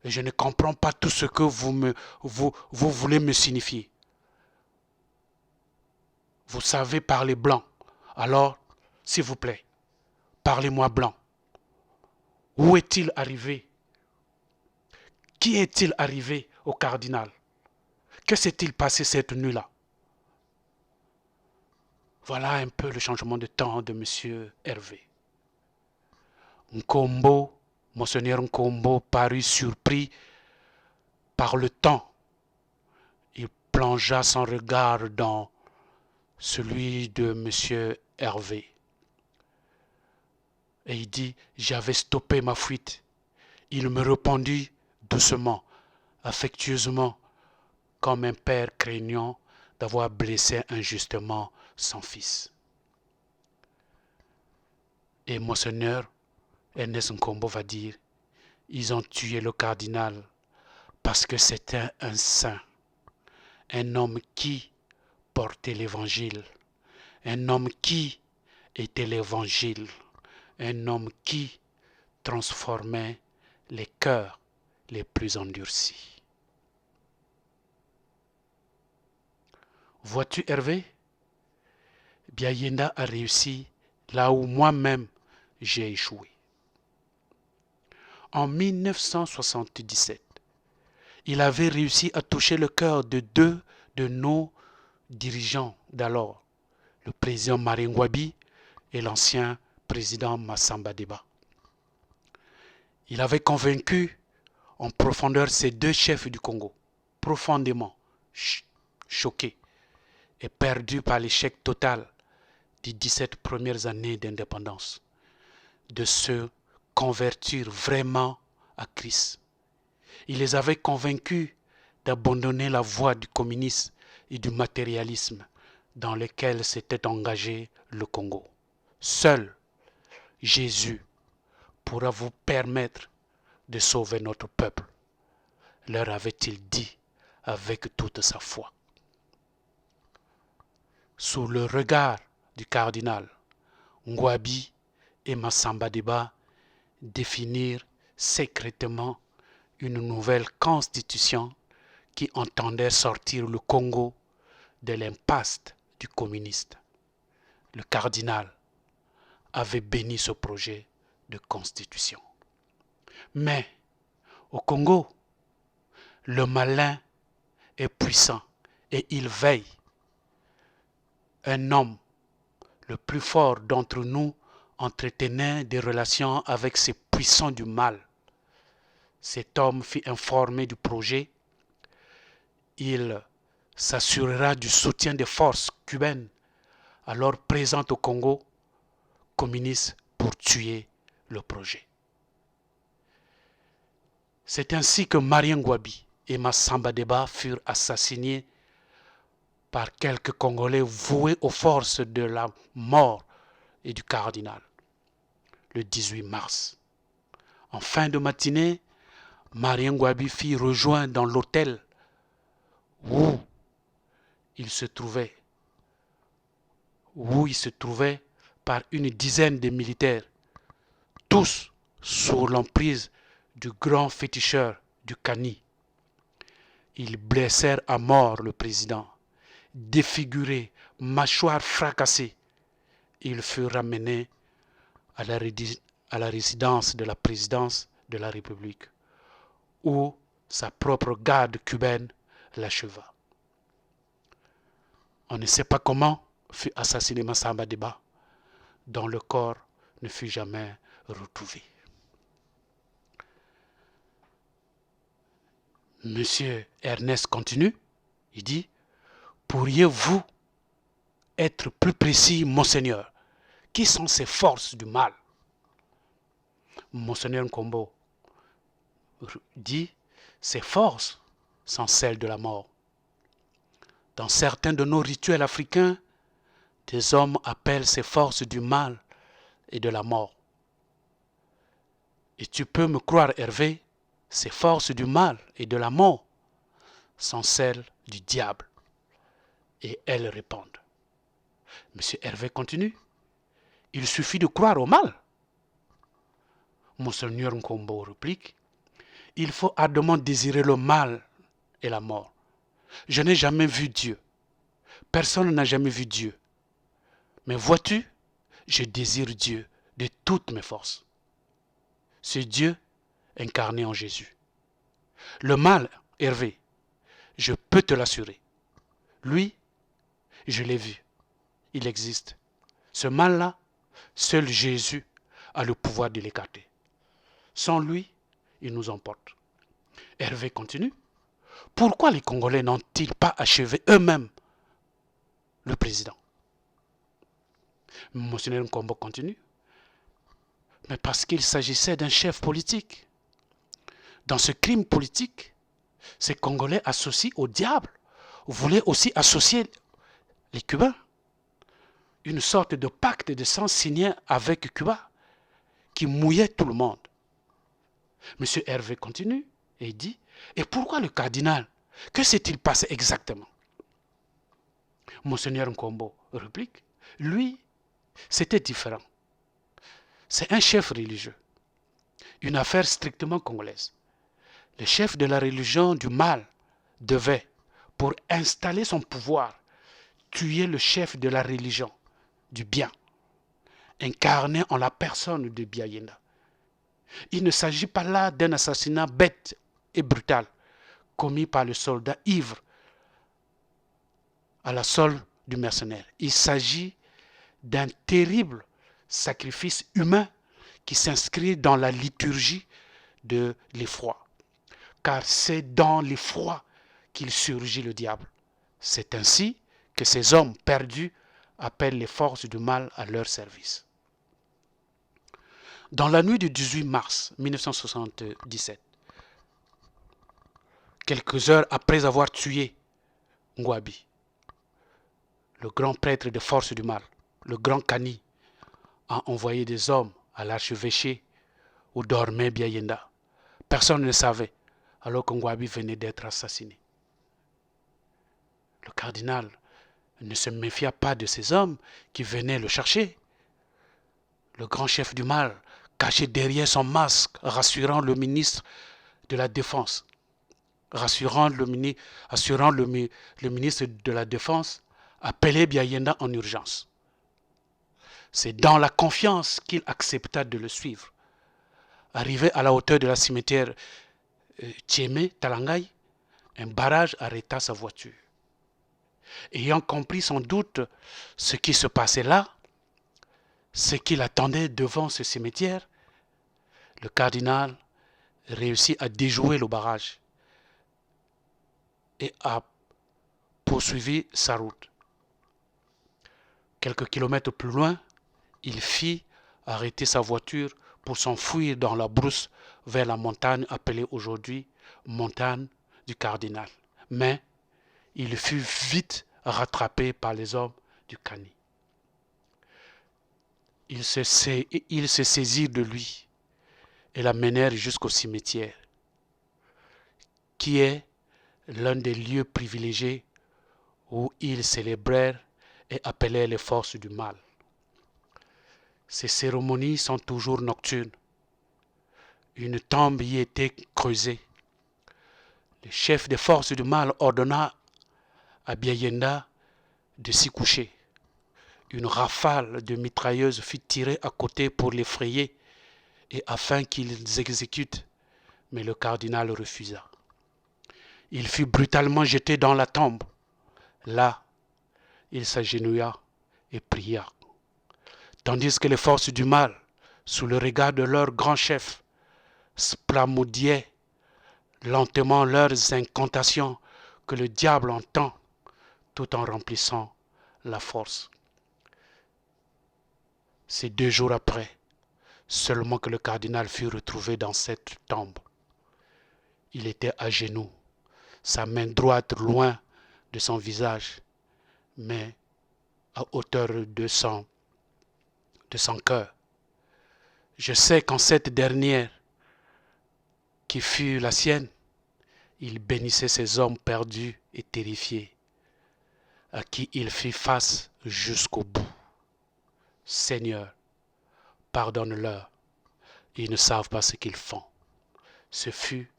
Et je ne comprends pas tout ce que vous voulez me signifier. Vous savez parler blanc. Alors, s'il vous plaît, parlez-moi blanc. Où est-il arrivé? Qui est-il arrivé au cardinal? Que s'est-il passé cette nuit-là? Voilà un peu le changement de temps de M. Hervé. Nkombo, Monseigneur Nkombo parut surpris par le temps. Il plongea son regard dans celui de M. Hervé. Et il dit, j'avais stoppé ma fuite. Il me répondit doucement, affectueusement, comme un père craignant d'avoir blessé injustement son fils. Et Monseigneur Ernest Nkombo va dire, ils ont tué le cardinal parce que c'était un saint, un homme qui portait l'évangile, un homme qui était l'Évangile, un homme qui transformait les cœurs les plus endurcis. Vois-tu Hervé? Biayenda a réussi là où moi-même j'ai échoué. En 1977, il avait réussi à toucher le cœur de deux de nos dirigeants d'alors, le président Marien Ngouabi et l'ancien président Massamba Deba. Il avait convaincu en profondeur ces deux chefs du Congo, profondément choqués et perdus par l'échec total des 17 premières années d'indépendance, de se convertir vraiment à Christ. Il les avait convaincus d'abandonner la voie du communisme et du matérialisme dans lequel s'était engagé le Congo. Seul Jésus pourra vous permettre de sauver notre peuple, leur avait-il dit avec toute sa foi. Sous le regard du cardinal, Ngouabi et Massamba Deba définirent secrètement une nouvelle constitution qui entendait sortir le Congo de l'impasse du communiste. Le cardinal avait béni ce projet de constitution. Mais au Congo, le malin est puissant et il veille. Un homme, le plus fort d'entre nous, entretenait des relations avec ces puissants du mal. Cet homme fut informé du projet. Il s'assurera du soutien des forces cubaines alors présentes au Congo communiste pour tuer le projet. C'est ainsi que Marien Ngouabi et Massamba Deba furent assassinés par quelques Congolais voués aux forces de la mort et du cardinal, le 18 mars. En fin de matinée, Marien Ngouabi fut rejoint dans l'hôtel où il se trouvait par une dizaine de militaires, tous sous l'emprise du grand féticheur du Kani. Ils blessèrent à mort le président. Défiguré, mâchoire fracassée, il fut ramené à la résidence de la présidence de la République, où sa propre garde cubaine l'acheva. On ne sait pas comment fut assassiné Massamba Deba, dont le corps ne fut jamais retrouvé. Monsieur Ernest continue, il dit: pourriez-vous être plus précis, Monseigneur? Qui sont ces forces du mal? Monseigneur Nkombo dit: ces forces sont celles de la mort. Dans certains de nos rituels africains, des hommes appellent ces forces du mal et de la mort. Et tu peux me croire, Hervé, ces forces du mal et de la mort sont celles du diable. Et elles répondent. Monsieur Hervé continue. Il suffit de croire au mal. Monseigneur Nkombo réplique. Il faut ardemment désirer le mal et la mort. Je n'ai jamais vu Dieu. Personne n'a jamais vu Dieu. Mais vois-tu, je désire Dieu de toutes mes forces. C'est Dieu incarné en Jésus. Le mal, Hervé, je peux te l'assurer. Lui, je l'ai vu. Il existe. Ce mal-là, seul Jésus a le pouvoir de l'écarter. Sans lui, il nous emporte. Hervé continue. Pourquoi les Congolais n'ont-ils pas achevé eux-mêmes le président? Monseigneur Nkombo continue. Mais parce qu'il s'agissait d'un chef politique. Dans ce crime politique, ces Congolais associés au diable voulaient aussi associer les Cubains. Une sorte de pacte de sang signé avec Cuba qui mouillait tout le monde. Monsieur Hervé continue et dit: et pourquoi le cardinal? Que s'est-il passé exactement? Monseigneur Nkombo réplique: lui, C'était différent. C'est un chef religieux, une affaire strictement congolaise. Le chef de la religion du mal devait, pour installer son pouvoir, tuer le chef de la religion du bien, incarné en la personne de Biayenda. Il ne s'agit pas là d'un assassinat bête et brutal commis par le soldat ivre à la solde du mercenaire. Il s'agit d'un terrible sacrifice humain qui s'inscrit dans la liturgie de l'effroi. Car c'est dans l'effroi qu'il surgit le diable. C'est ainsi que ces hommes perdus appellent les forces du mal à leur service. Dans la nuit du 18 mars 1977, quelques heures après avoir tué Ngouabi, le grand prêtre des forces du mal, le grand Kani, a envoyé des hommes à l'archevêché où dormait Biayenda. Personne ne le savait, alors que Ngouabi venait d'être assassiné. Le cardinal ne se méfia pas de ces hommes qui venaient le chercher. Le grand chef du mal, caché derrière son masque, rassurant le ministre de la Défense, assurant le ministre de la Défense, appelait Biayenda en urgence. C'est dans la confiance qu'il accepta de le suivre. Arrivé à la hauteur de la cimetière Tchémé, Talangay, un barrage arrêta sa voiture. Ayant compris sans doute ce qui se passait là, ce qu'il attendait devant ce cimetière, le cardinal réussit à déjouer le barrage et a poursuivi sa route. Quelques kilomètres plus loin, il fit arrêter sa voiture pour s'enfuir dans la brousse vers la montagne appelée aujourd'hui montagne du Cardinal. Mais il fut vite rattrapé par les hommes du Kani. Ils se saisirent de lui et l'amenèrent jusqu'au cimetière, qui est l'un des lieux privilégiés où ils célébrèrent et appelèrent les forces du mal. Ces cérémonies sont toujours nocturnes. Une tombe y était creusée. Le chef des forces du mal ordonna à Biayenda de s'y coucher. Une rafale de mitrailleuses fut tirée à côté pour l'effrayer et afin qu'ils exécutent, mais le cardinal refusa. Il fut brutalement jeté dans la tombe. Là, il s'agenouilla et pria. Tandis que les forces du mal, sous le regard de leur grand chef, splamoudiaient lentement leurs incantations que le diable entend tout en remplissant la force. C'est 2 jours après seulement que le cardinal fut retrouvé dans cette tombe. Il était à genoux, sa main droite loin de son visage, mais à hauteur de son cœur. Je sais qu'en cette dernière, qui fut la sienne, il bénissait ces hommes perdus et terrifiés, à qui il fit face jusqu'au bout. Seigneur, pardonne-leur, ils ne savent pas ce qu'ils font. Ce fut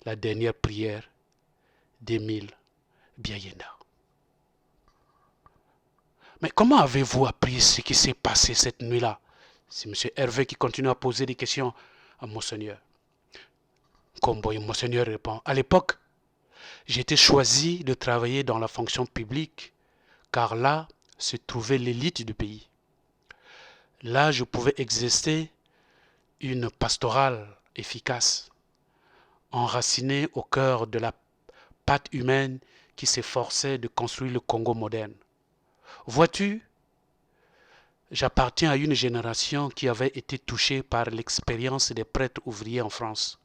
la dernière prière d'Émile Biayenda. Mais comment avez-vous appris ce qui s'est passé cette nuit-là? C'est M. Hervé qui continue à poser des questions à Monseigneur. Komboy, Monseigneur répond, à l'époque, j'étais choisi de travailler dans la fonction publique, car là se trouvait l'élite du pays. Là, je pouvais exercer une pastorale efficace, enracinée au cœur de la patte humaine qui s'efforçait de construire le Congo moderne. Vois-tu, j'appartiens à une génération qui avait été touchée par l'expérience des prêtres ouvriers en France.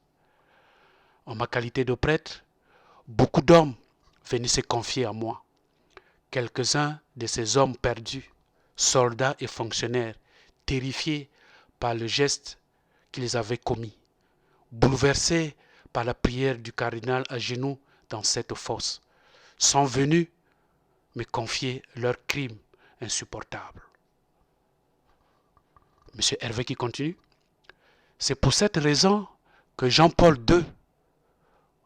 En ma qualité de prêtre, beaucoup d'hommes venaient se confier à moi. Quelques-uns de ces hommes perdus, soldats et fonctionnaires, terrifiés par le geste qu'ils avaient commis, bouleversés par la prière du cardinal à genoux dans cette fosse, sont venus me confier leurs crimes insupportables. Monsieur Hervé qui continue. C'est pour cette raison que Jean-Paul II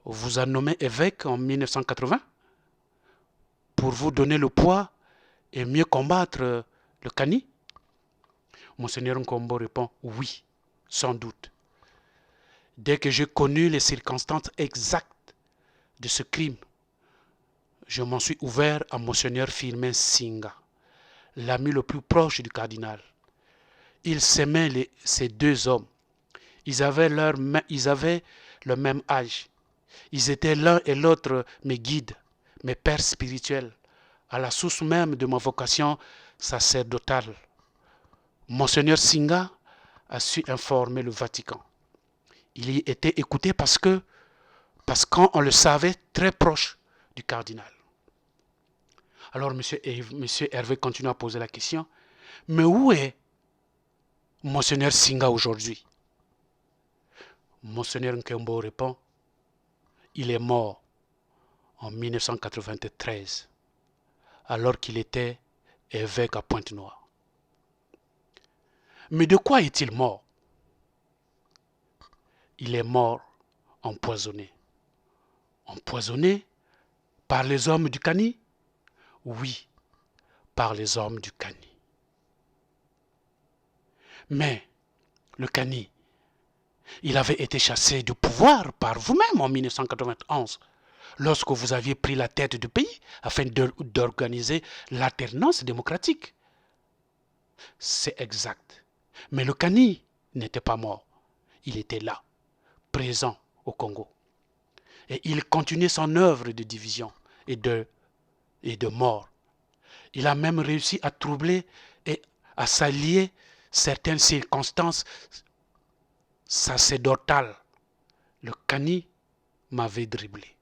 vous a nommé évêque en 1980 pour vous donner le poids et mieux combattre le CANI. Monseigneur Nkombo répond oui, sans doute. Dès que j'ai connu les circonstances exactes de ce crime, je m'en suis ouvert à Monseigneur Firmin Singa, l'ami le plus proche du cardinal. Ils s'aimaient ces deux hommes. Ils avaient le même âge. Ils étaient l'un et l'autre mes guides, mes pères spirituels, à la source même de ma vocation sacerdotale. Monseigneur Singa a su informer le Vatican. Il y était écouté parce qu'on le savait très proche du cardinal. Alors monsieur Hervé continue à poser la question, mais où est Monseigneur Singa aujourd'hui? Monseigneur Nkombo répond, il est mort en 1993, alors qu'il était évêque à Pointe-Noire. Mais de quoi est-il mort? Il est mort empoisonné. Empoisonné par les hommes du CANI? Oui, par les hommes du CANI. Mais le CANI, il avait été chassé du pouvoir par vous-même en 1991, lorsque vous aviez pris la tête du pays afin d'organiser l'alternance démocratique. C'est exact. Mais le CANI n'était pas mort. Il était là, présent au Congo. Et il continuait son œuvre de division et de mort. Il a même réussi à troubler et à s'allier certaines circonstances sacerdotales. Le CANI m'avait dribblé.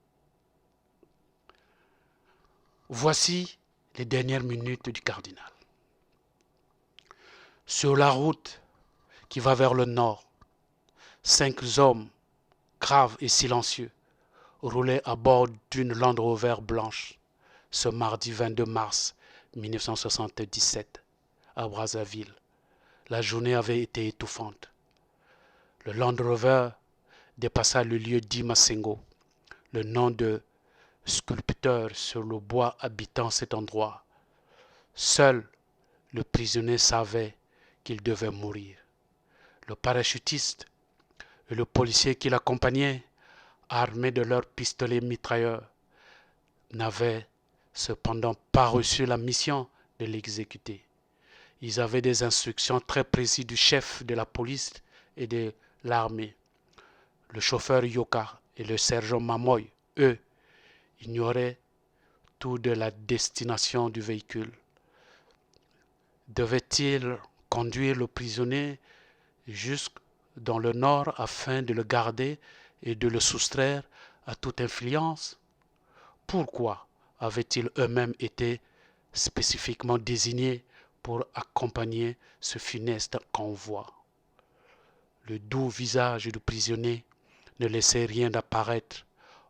Voici les dernières minutes du cardinal. Sur la route qui va vers le nord, 5 hommes graves et silencieux roulaient à bord d'une Land Rover blanche ce mardi 22 mars 1977 à Brazzaville. La journée avait été étouffante. Le Land Rover dépassa le lieu d'Imasengo, le nom de sculpteur sur le bois habitant cet endroit. Seul le prisonnier savait qu'il devait mourir. Le parachutiste et le policier qui l'accompagnait, armés de leurs pistolets mitrailleurs, n'avaient cependant pas reçu la mission de l'exécuter. Ils avaient des instructions très précises du chef de la police et de l'armée. Le chauffeur Yoka et le sergent Mamoy, eux, ignoraient tout de la destination du véhicule. Devait-il conduire le prisonnier jusque dans le nord afin de le garder et de le soustraire à toute influence? Pourquoi avaient-ils eux-mêmes été spécifiquement désignés pour accompagner ce funeste convoi? Le doux visage du prisonnier ne laissait rien apparaître,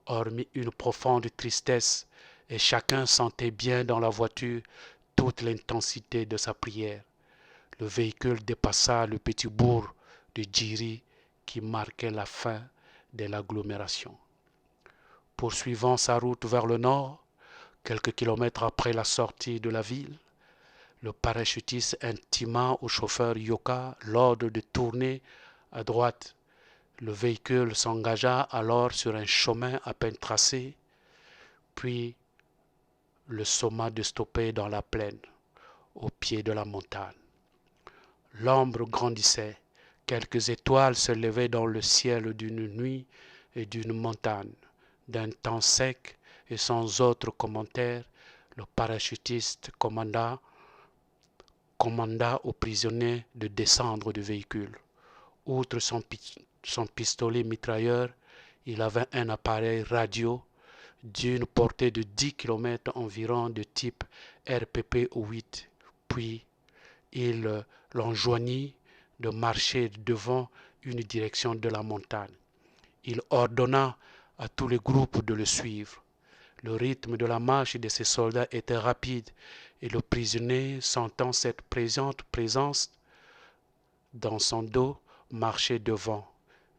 hormis une profonde tristesse, et chacun sentait bien dans la voiture toute l'intensité de sa prière. Le véhicule dépassa le petit bourg de Djiri qui marquait la fin de l'agglomération. Poursuivant sa route vers le nord, quelques kilomètres après la sortie de la ville, le parachutiste intima au chauffeur Yoka l'ordre de tourner à droite. Le véhicule s'engagea alors sur un chemin à peine tracé, puis le somma de stopper dans la plaine, au pied de la montagne. L'ombre grandissait, quelques étoiles se levaient dans le ciel d'une nuit et d'une montagne. D'un temps sec et sans autre commentaire, le parachutiste commanda aux prisonniers de descendre du véhicule. Outre son pistolet mitrailleur, il avait un appareil radio d'une portée de 10 km environ de type RPP-8. Puis, il l'enjoignit de marcher devant une direction de la montagne. Il ordonna à tous les groupes de le suivre. Le rythme de la marche de ces soldats était rapide et le prisonnier, sentant cette présence dans son dos marchait devant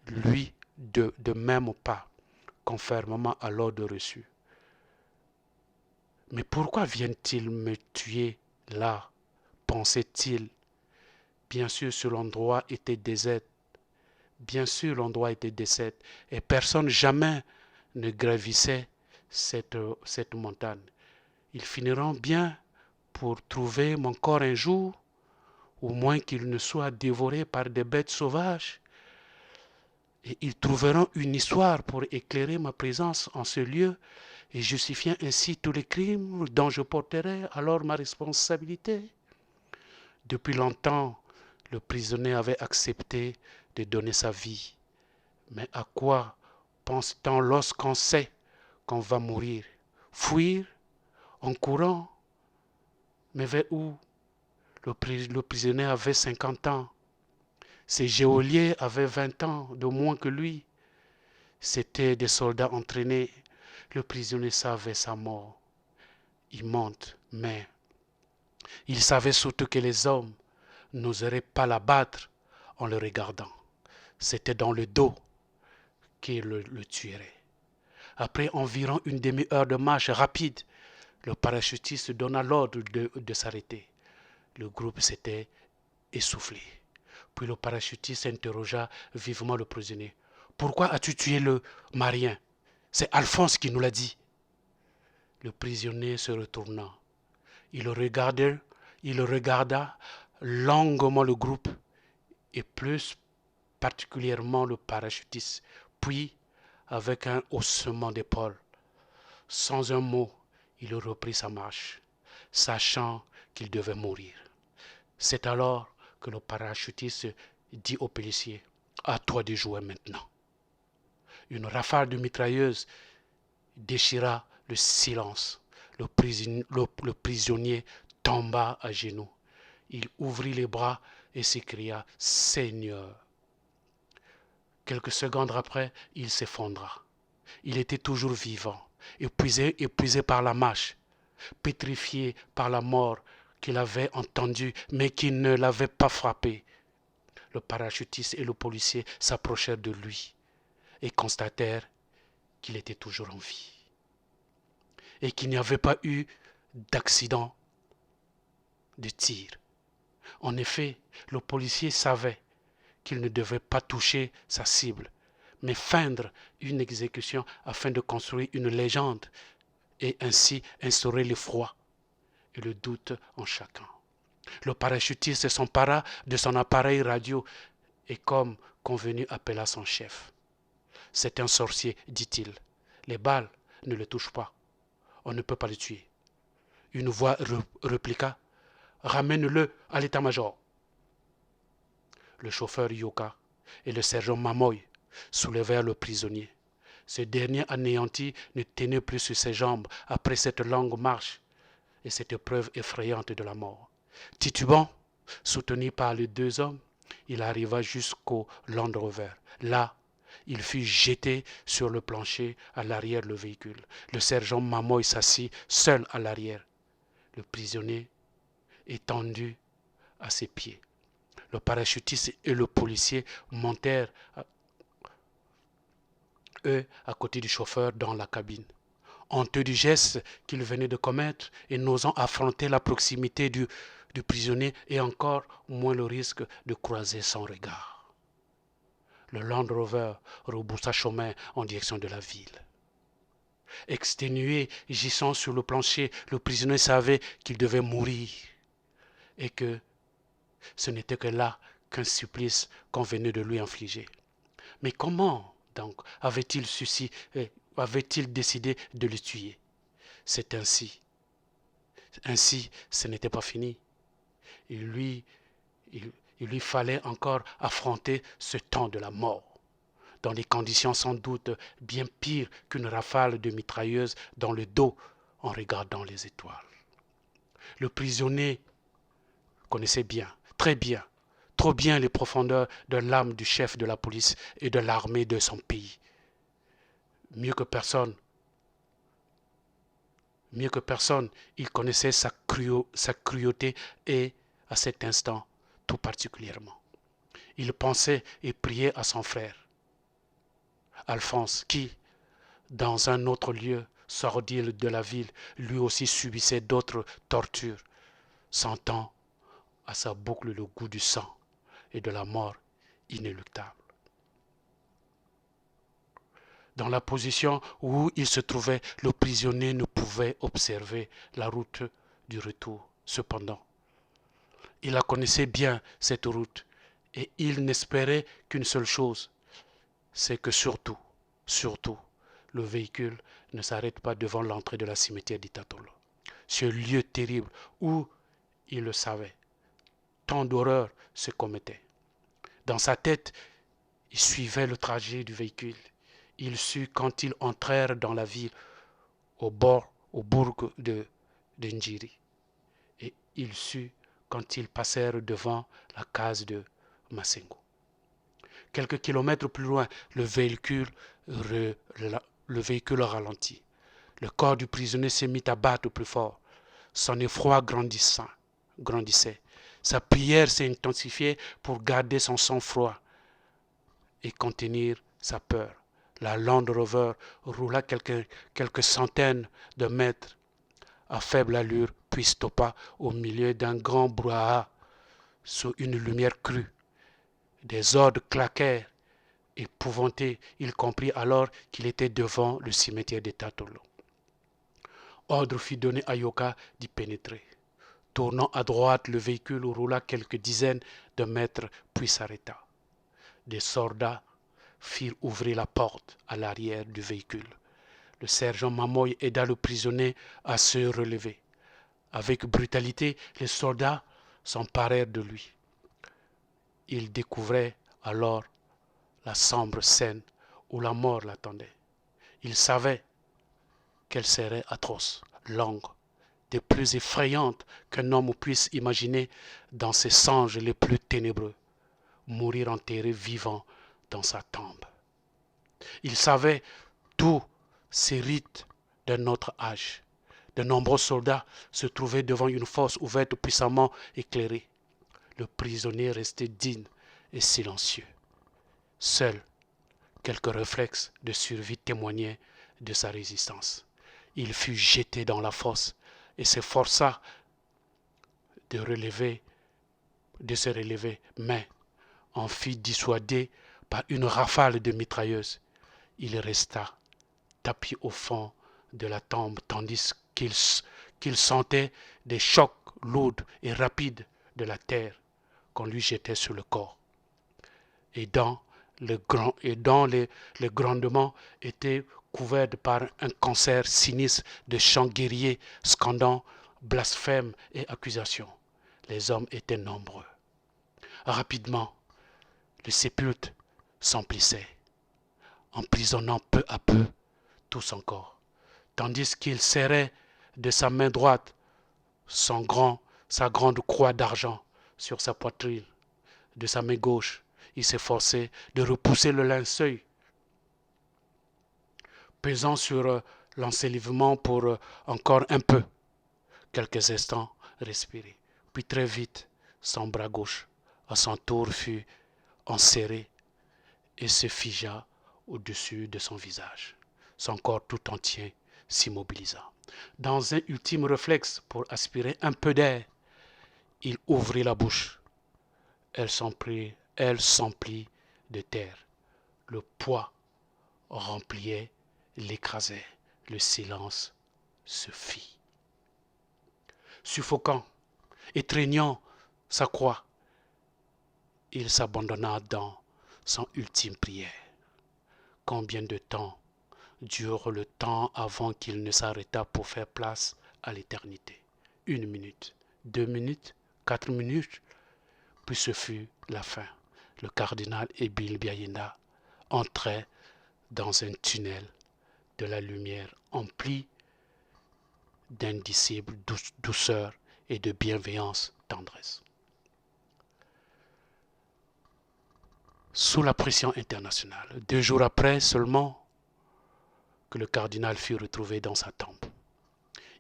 lui de même pas, conformément à l'ordre reçu. Mais pourquoi viennent-ils me tuer là, pensait-il. Bien sûr, ce l'endroit était désert. Bien sûr, l'endroit était désert. Et personne jamais ne gravissait cette montagne. Ils finiront bien pour trouver mon corps un jour, au moins qu'il ne soit dévoré par des bêtes sauvages. Et ils trouveront une histoire pour éclairer ma présence en ce lieu et justifiant ainsi tous les crimes dont je porterai alors ma responsabilité. Depuis longtemps, le prisonnier avait accepté de donner sa vie. Mais à quoi pense-t-on lorsqu'on sait qu'on va mourir? Fuir en courant? Mais vers où? Le prisonnier avait 50 ans. Ses geôliers avaient 20 ans de moins que lui. C'étaient des soldats entraînés. Le prisonnier savait sa mort. Il monte, mais il savait surtout que les hommes n'oseraient pas l'abattre en le regardant. C'était dans le dos qu'il le tuerait. Après environ une demi-heure de marche rapide, le parachutiste donna l'ordre de s'arrêter. Le groupe s'était essoufflé. Puis le parachutiste interrogea vivement le prisonnier. « Pourquoi as-tu tué le marin? C'est Alphonse qui nous l'a dit. » Le prisonnier se retourna. Il regarda longuement le groupe et plus particulièrement le parachutiste. Puis, avec un haussement d'épaule, sans un mot, il reprit sa marche, sachant qu'il devait mourir. C'est alors que le parachutiste dit au policier, « À toi de jouer maintenant. » Une rafale de mitrailleuse déchira le silence. Le prisonnier tomba à genoux. Il ouvrit les bras et s'écria « Seigneur !» Quelques secondes après, il s'effondra. Il était toujours vivant, épuisé par la marche, pétrifié par la mort qu'il avait entendue mais qui ne l'avait pas frappé. Le parachutiste et le policier s'approchèrent de lui et constatèrent qu'il était toujours en vie et qu'il n'y avait pas eu d'accident de tir. En effet, le policier savait qu'il ne devait pas toucher sa cible, mais feindre une exécution afin de construire une légende et ainsi instaurer l'effroi et le doute en chacun. Le parachutiste s'empara de son appareil radio et comme convenu appela son chef. « C'est un sorcier, dit-il. Les balles ne le touchent pas. On ne peut pas le tuer. » Une voix répliqua. « Ramène-le à l'état-major. » Le chauffeur Yoka et le sergent Mamoy soulevèrent le prisonnier. Ce dernier anéanti ne tenait plus sur ses jambes après cette longue marche et cette épreuve effrayante de la mort. Titubant, soutenu par les deux hommes, il arriva jusqu'au Land Rover. Là, il fut jeté sur le plancher à l'arrière du véhicule. Le sergent Mamoy s'assit seul à l'arrière. Le prisonnier étendu à ses pieds. Le parachutiste et le policier montèrent, eux, à côté du chauffeur dans la cabine. Honteux du geste qu'il venait de commettre et n'osant affronter la proximité du prisonnier et encore moins le risque de croiser son regard. Le Land Rover rebroussa chemin en direction de la ville. Exténué, gissant sur le plancher, le prisonnier savait qu'il devait mourir et que ce n'était que là qu'un supplice qu'on venait de lui infliger. Mais comment donc avait-il décidé de le tuer? C'est ainsi. Ainsi, ce n'était pas fini. Il lui fallait encore affronter ce temps de la mort, dans des conditions sans doute bien pires qu'une rafale de mitrailleuse dans le dos en regardant les étoiles. Le prisonnier connaissait bien, très bien, trop bien les profondeurs de l'âme du chef de la police et de l'armée de son pays. Mieux que personne, il connaissait sa cruauté et, à cet instant, tout particulièrement. Il pensait et priait à son frère, Alphonse, qui, dans un autre lieu sordide de la ville, lui aussi subissait d'autres tortures, sentant à sa boucle le goût du sang et de la mort inéluctable. Dans la position où il se trouvait, le prisonnier ne pouvait observer la route du retour. Cependant, il la connaissait bien, cette route, et il n'espérait qu'une seule chose, c'est que surtout, le véhicule ne s'arrête pas devant l'entrée de la cimetière d'Itatolo. Ce lieu terrible où, il le savait, tant d'horreurs se commettaient. Dans sa tête, il suivait le trajet du véhicule. Il sut quand ils entrèrent dans la ville, au bourg de Njiri. Et il sut quand ils passèrent devant la case de Masengo. Quelques kilomètres plus loin, le véhicule ralentit. Le corps du prisonnier s'est mis à battre plus fort. Son effroi grandissait. Sa prière s'est intensifiée pour garder son sang-froid et contenir sa peur. La Land Rover roula quelques centaines de mètres à faible allure, puis stoppa au milieu d'un grand brouhaha sous une lumière crue. Des ordres claquèrent. Épouvanté, il comprit alors qu'il était devant le cimetière de Tatolo. Ordre fut donné à Yoka d'y pénétrer. Tournant à droite, le véhicule roula quelques dizaines de mètres, puis s'arrêta. Des soldats firent ouvrir la porte à l'arrière du véhicule. Le sergent Mamoy aida le prisonnier à se relever. Avec brutalité, les soldats s'emparèrent de lui. Il découvrait alors la sombre scène où la mort l'attendait. Il savait qu'elle serait atroce, longue, des plus effrayantes qu'un homme puisse imaginer dans ses songes les plus ténébreux, mourir enterré vivant dans sa tombe. Il savait tous ces rites d'un autre âge. De nombreux soldats se trouvaient devant une fosse ouverte puissamment éclairée. Le prisonnier restait digne et silencieux. Seuls quelques réflexes de survie témoignaient de sa résistance. Il fut jeté dans la fosse et s'efforça de se relever, mais en fut dissuadé par une rafale de mitrailleuses. Il resta tapis au fond de la tombe tandis qu'il sentait des chocs lourds et rapides de la terre qu'on lui jetait sur le corps. Et les grondements étaient couverts par un concert sinistre de chants guerriers scandant blasphèmes et accusations. Les hommes étaient nombreux. Rapidement, le sépulcre s'emplissait, emprisonnant peu à peu tout son corps, tandis qu'il serrait de sa main droite sa grande croix d'argent sur sa poitrine. De sa main gauche, il s'efforçait de repousser le linceul, pesant sur l'encelivement pour encore un peu. Quelques instants respirer. Puis très vite, son bras gauche, à son tour, fut enserré et se figea au-dessus de son visage. Son corps tout entier s'immobilisa. Dans un ultime réflexe pour aspirer un peu d'air, il ouvrit la bouche. Elle s'emplit de terre. Le poids rempliait, l'écrasait. Le silence se fit. Suffocant, étreignant sa croix, il s'abandonna dans son ultime prière. Combien de temps dure le temps avant qu'il ne s'arrêta pour faire place à l'éternité? 1 minute, 2 minutes, 4 minutes, puis ce fut la fin. Le cardinal Émile Biayenda entrait dans un tunnel de la lumière empli d'indicible douceur et de bienveillance tendresse. Sous la pression internationale, 2 jours après seulement que le cardinal fut retrouvé dans sa tombe.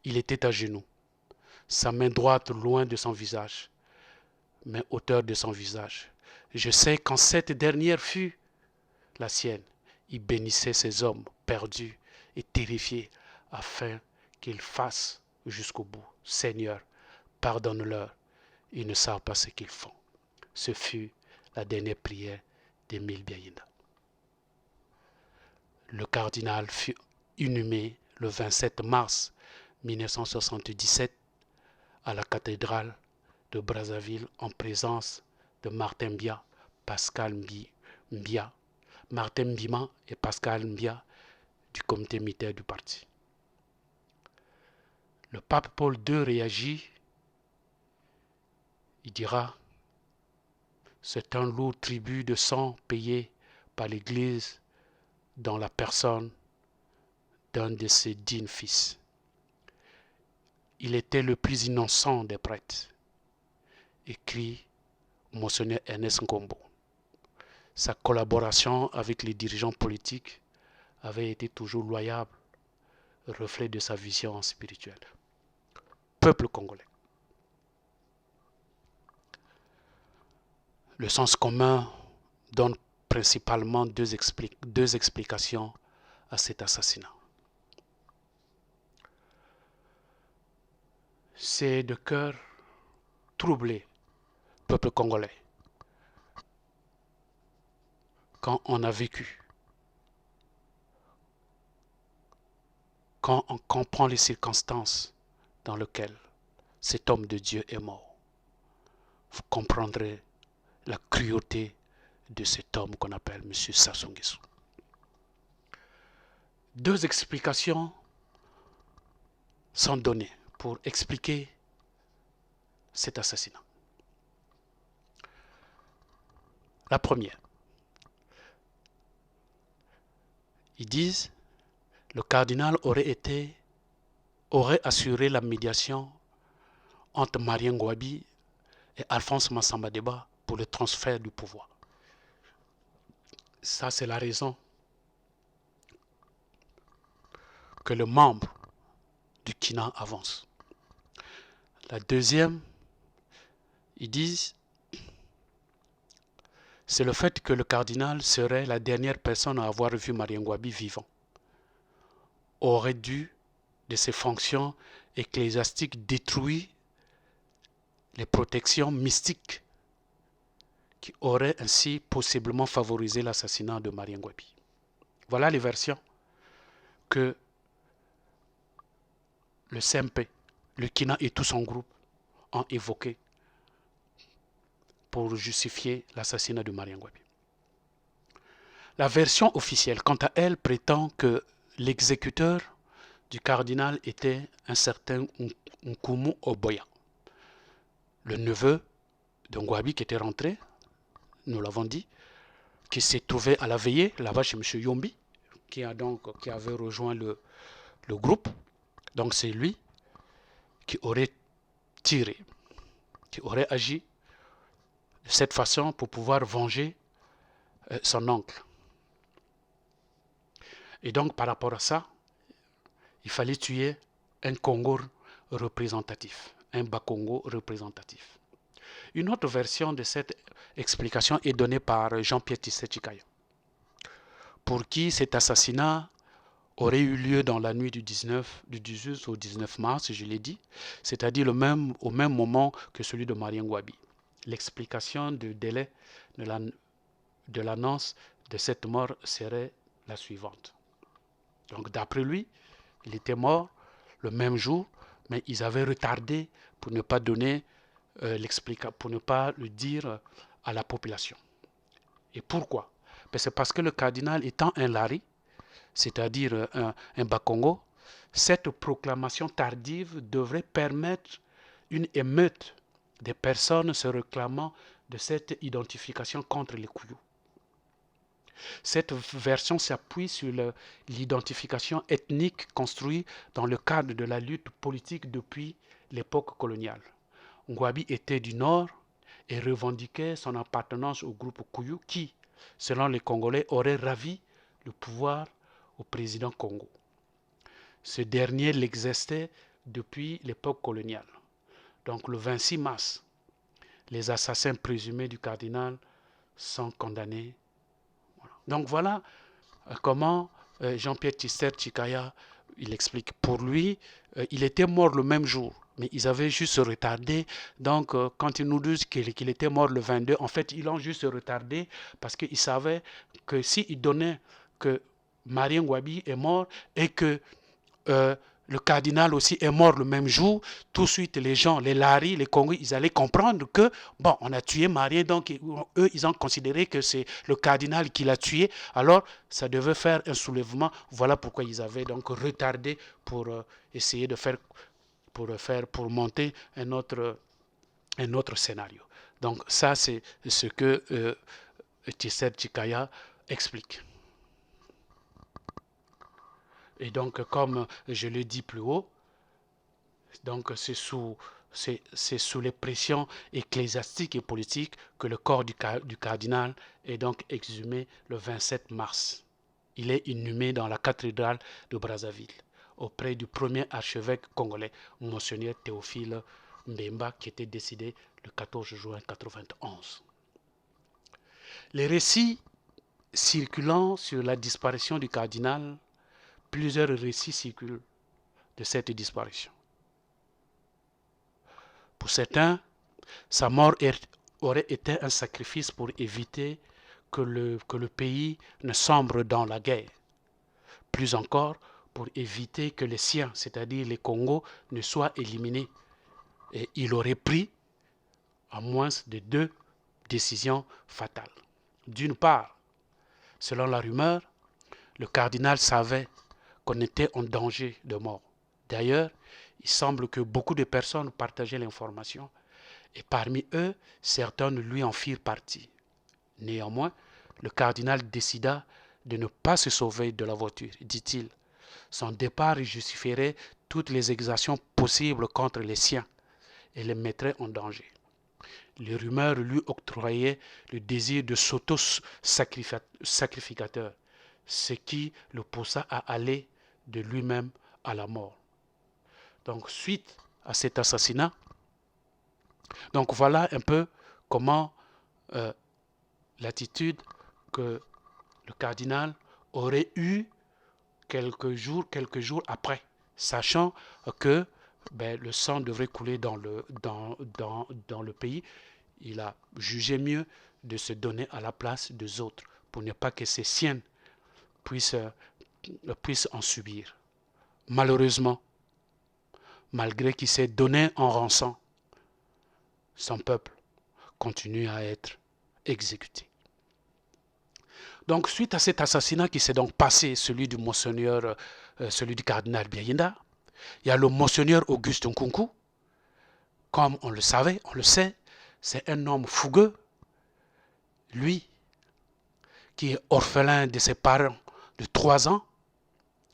Il était à genoux, sa main droite loin de son visage, mais hauteur de son visage. Je sais quand cette dernière fut la sienne, il bénissait ses hommes perdus et terrifiés afin qu'ils fassent jusqu'au bout. Seigneur, pardonne-leur, ils ne savent pas ce qu'ils font. Ce fut la dernière prière d'Émile Biayinda. Le cardinal fut inhumé le 27 mars 1977 à la cathédrale de Brazzaville en présence de Martin Mbia, Martin Mbima et Pascal Mbia du comité militaire du parti. Le pape Paul II réagit, il dira: c'est un lourd tribut de sang payé par l'Église dans la personne d'un de ses dignes fils. Il était le plus innocent des prêtres, écrit Monseigneur Ernest Ngombo. Sa collaboration avec les dirigeants politiques avait été toujours loyale, reflet de sa vision spirituelle. Peuple congolais. Le sens commun donne principalement deux explications à cet assassinat. C'est de cœur troublé, peuple congolais, quand on a vécu, quand on comprend les circonstances dans lesquelles cet homme de Dieu est mort. Vous comprendrez la cruauté de cet homme qu'on appelle M. Sassou Nguesso. Deux explications sont données pour expliquer cet assassinat. La première, ils disent le cardinal aurait assuré la médiation entre Marien Ngouabi et Alphonse Massamba Deba pour le transfert du pouvoir. Ça, c'est la raison que le membre du Kina avance. La deuxième, ils disent, c'est le fait que le cardinal serait la dernière personne à avoir vu Marien Ngouabi vivant. Aurait dû, de ses fonctions ecclésiastiques, détruire les protections mystiques qui auraient ainsi possiblement favorisé l'assassinat de Marien Ngouabi. Voilà les versions que le CMP, le Kina et tout son groupe ont évoquées pour justifier l'assassinat de Marien Ngouabi. La version officielle, quant à elle, prétend que l'exécuteur du cardinal était un certain Nkumu Oboya, le neveu de Ngouabi qui était rentré, nous l'avons dit, qui s'est trouvé à la veillée là-bas chez M. Yombi, qui avait rejoint le groupe. Donc c'est lui qui aurait tiré, qui aurait agi de cette façon pour pouvoir venger son oncle. Et donc par rapport à ça, il fallait tuer un Congo représentatif, un Bakongo représentatif. Une autre version de cette explication est donnée par Jean-Pierre Tshisekedi, pour qui cet assassinat aurait eu lieu dans la nuit du 18 au 19 mars, je l'ai dit, c'est-à-dire au même moment que celui de Marien Ngouabi. L'explication du délai de l'annonce de cette mort serait la suivante. Donc d'après lui, il était mort le même jour, mais ils avaient retardé pour ne pas donner pour ne pas le dire à la population. Et pourquoi? C'est parce que le cardinal étant un Lari, c'est-à-dire un Bakongo, cette proclamation tardive devrait permettre une émeute des personnes se réclamant de cette identification contre les Kouyou. Cette version s'appuie sur l'identification ethnique construite dans le cadre de la lutte politique depuis l'époque coloniale. Ngouabi était du Nord et revendiquait son appartenance au groupe Kouyou qui, selon les Congolais, aurait ravi le pouvoir au président Congo. Ce dernier l'exerçait depuis l'époque coloniale. Donc le 26 mars, les assassins présumés du cardinal sans condamner. Voilà. Donc voilà comment Jean-Pierre Tissère Tchikaya, il explique. Pour lui, il était mort le même jour, mais ils avaient juste retardé. Donc quand ils nous disent qu'il était mort le 22, en fait, ils l'ont juste retardé parce qu'ils savaient que s'ils donnaient que Marien Ngouabi est mort et que le cardinal aussi est mort le même jour, tout de suite les gens, les Lari, les Congolais, ils allaient comprendre que, bon, on a tué Marien, donc eux, ils ont considéré que c'est le cardinal qui l'a tué, alors ça devait faire un soulèvement, voilà pourquoi ils avaient donc retardé pour essayer de faire, pour monter un autre scénario. Donc ça, c'est ce que Tissère Tchikaya explique. Et donc, comme je l'ai dit plus haut, donc c'est sous les pressions ecclésiastiques et politiques que le corps du cardinal est donc exhumé le 27 mars. Il est inhumé dans la cathédrale de Brazzaville, auprès du premier archevêque congolais, Monseigneur Théophile Mbemba, qui était décédé le 14 juin 1991. Les récits circulant sur la disparition du cardinal, plusieurs récits circulent de cette disparition. Pour certains, sa mort aurait été un sacrifice pour éviter que le pays ne sombre dans la guerre. Plus encore, pour éviter que les siens, c'est-à-dire les Congos, ne soient éliminés. Et il aurait pris à moins de 2 décisions fatales. D'une part, selon la rumeur, le cardinal savait qu'on était en danger de mort. D'ailleurs, il semble que beaucoup de personnes partageaient l'information et parmi eux, certains lui en firent partie. Néanmoins, le cardinal décida de ne pas se sauver de la voiture, dit-il. Son départ justifierait toutes les exactions possibles contre les siens et les mettrait en danger. Les rumeurs lui octroyaient le désir de s'auto-sacrificateur, ce qui le poussa à aller de lui-même à la mort. Donc, suite à cet assassinat, donc voilà un peu comment l'attitude que le cardinal aurait eue quelques jours après, sachant que le sang devrait couler dans le pays. Il a jugé mieux de se donner à la place des autres pour ne pas que ses siens puissent en subir. Malheureusement, malgré qu'il s'est donné en rançon, son peuple continue à être exécuté. Donc, suite à cet assassinat qui s'est donc passé, celui du monseigneur, celui du cardinal Biayenda, il y a le monseigneur Auguste Nkunku. Comme on le savait, on le sait, c'est un homme fougueux. Lui, qui est orphelin de ses parents de 3 ans,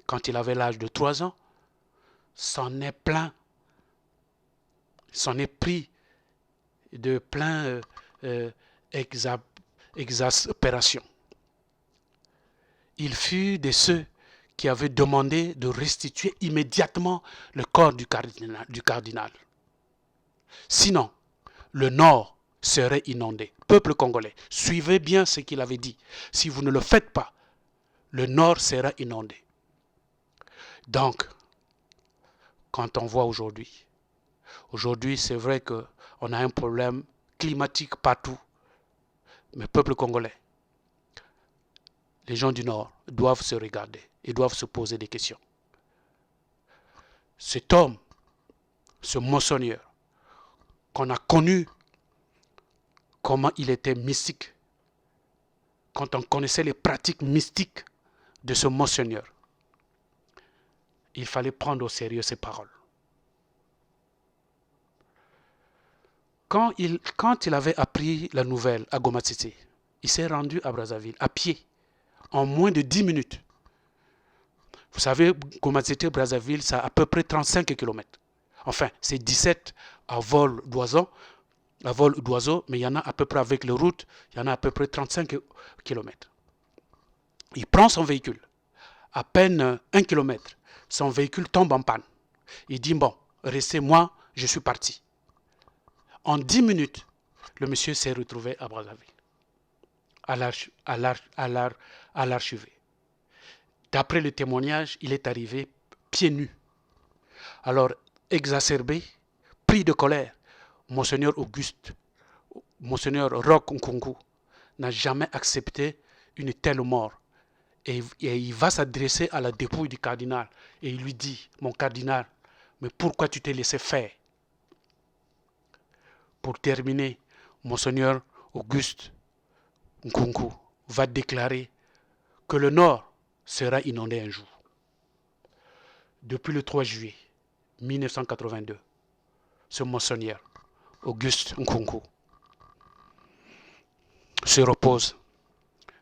quand il avait l'âge de 3 ans, s'en est pris de plein exaspération. Il fut de ceux qui avaient demandé de restituer immédiatement le corps du cardinal. Sinon, le nord serait inondé. Peuple congolais, suivez bien ce qu'il avait dit. Si vous ne le faites pas, le nord sera inondé. Donc, quand on voit aujourd'hui, c'est vrai qu'on a un problème climatique partout. Mais peuple congolais, les gens du Nord doivent se regarder et doivent se poser des questions. Cet homme, ce monseigneur, qu'on a connu comment il était mystique, quand on connaissait les pratiques mystiques de ce monseigneur, il fallait prendre au sérieux ses paroles. Quand il avait appris la nouvelle à Goma Tete, il s'est rendu à Brazzaville à pied, en moins de 10 minutes. Vous savez, Goma Tete, Brazzaville, ça a à peu près 35 km. Enfin, c'est 17 à vol d'oiseau, mais il y en a à peu près avec les routes, il y en a à peu près 35 km. Il prend son véhicule, à peine 1 km, son véhicule tombe en panne. Il dit, bon, restez moi, je suis parti. En 10 minutes, le monsieur s'est retrouvé à Brazzaville. à l'archiver. D'après le témoignage, il est arrivé pieds nus. Alors, exacerbé, pris de colère, Monseigneur Roch Nkunku n'a jamais accepté une telle mort. Et il va s'adresser à la dépouille du cardinal et il lui dit, mon cardinal, mais pourquoi tu t'es laissé faire? Pour terminer, Monseigneur Auguste Nkunku va déclarer que le Nord sera inondé un jour. Depuis le 3 juillet 1982, ce Monseigneur Auguste Nkunku se repose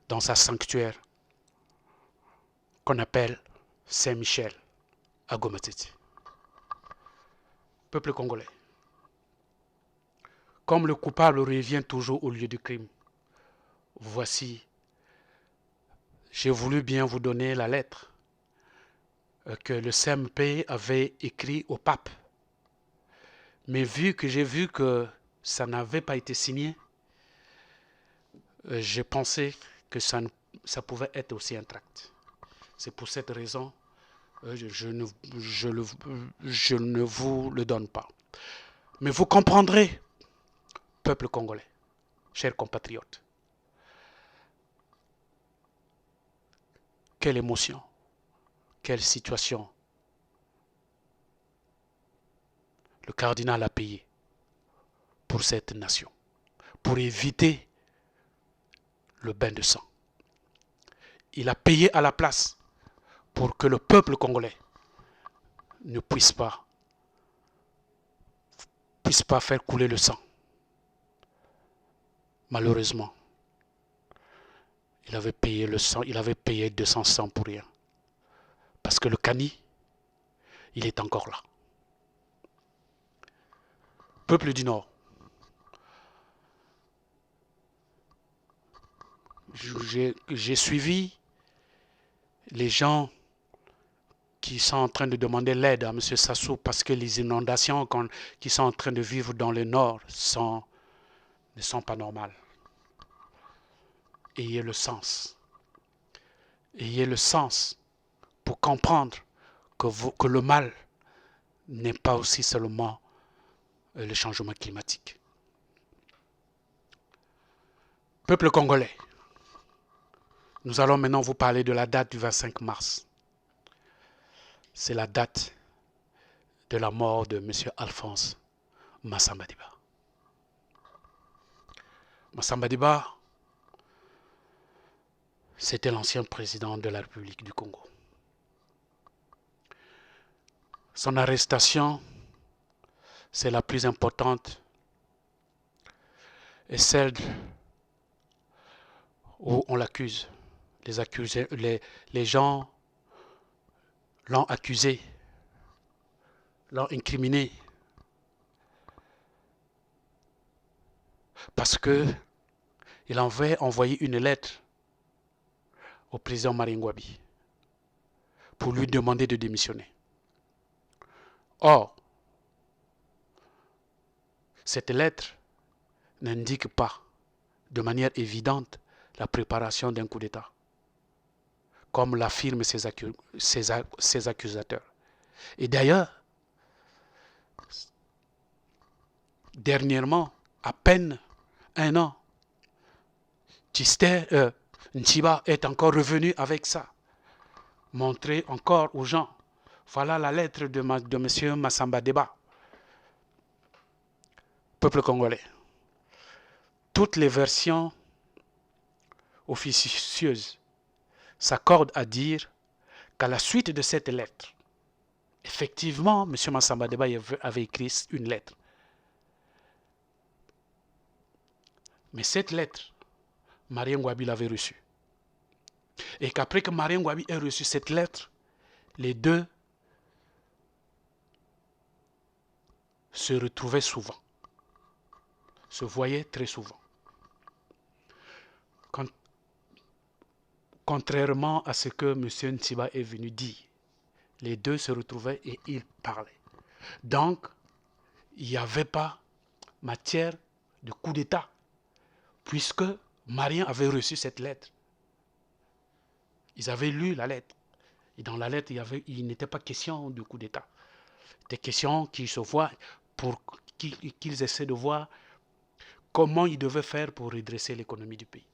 dans sa sanctuaire qu'on appelle Saint-Michel à Gomatiti. Peuple congolais, comme le coupable revient toujours au lieu du crime, voici, j'ai voulu bien vous donner la lettre que le CMP avait écrite au pape. Mais vu que j'ai vu que ça n'avait pas été signé, j'ai pensé que ça pouvait être aussi un tract. C'est pour cette raison que je ne vous le donne pas. Mais vous comprendrez, peuple congolais, chers compatriotes, quelle émotion, quelle situation le cardinal a payé pour cette nation, pour éviter le bain de sang. Il a payé à la place pour que le peuple congolais ne puisse pas faire couler le sang. Malheureusement, il avait payé le sang, il avait payé 200 sangs pour rien. Parce que le Kani, il est encore là. Peuple du Nord, j'ai suivi les gens qui sont en train de demander l'aide à M. Sassou parce que les inondations qui sont en train de vivre dans le Nord ne sont pas normales. Ayez le sens. Ayez le sens pour comprendre que le mal n'est pas aussi seulement le changement climatique. Peuple congolais, nous allons maintenant vous parler de la date du 25 mars. C'est la date de la mort de M. Alphonse Massamba Diba. Massamba Diba, c'était l'ancien président de la République du Congo. Son arrestation, c'est la plus importante et celle où on l'accuse. Les gens l'ont accusé, l'ont incriminé parce qu'il avait envoyé une lettre au président Marien Ngouabi pour lui demander de démissionner. Or, cette lettre n'indique pas de manière évidente la préparation d'un coup d'État, comme l'affirment ses accusateurs. Et d'ailleurs, dernièrement, à peine un an, Nchiba est encore revenu avec ça, montrer encore aux gens, voilà la lettre de M. Massamba Diba. Peuple congolais, toutes les versions officieuses s'accordent à dire qu'à la suite de cette lettre, effectivement, M. Massamba Diba avait écrit une lettre. Mais cette lettre, Marien Ngouabi l'avait reçue. Et qu'après que Marien Ngouabi ait reçu cette lettre, les deux se retrouvaient souvent, se voyaient très souvent. Contrairement à ce que M. Nchiba est venu dire, les deux se retrouvaient et ils parlaient. Donc, il n'y avait pas matière de coup d'État, puisque Marien avait reçu cette lettre. Ils avaient lu la lettre. Et dans la lettre, il n'était pas question de coup d'État. C'était question qu'ils se voient, pour qu'ils essaient de voir comment ils devaient faire pour redresser l'économie du pays.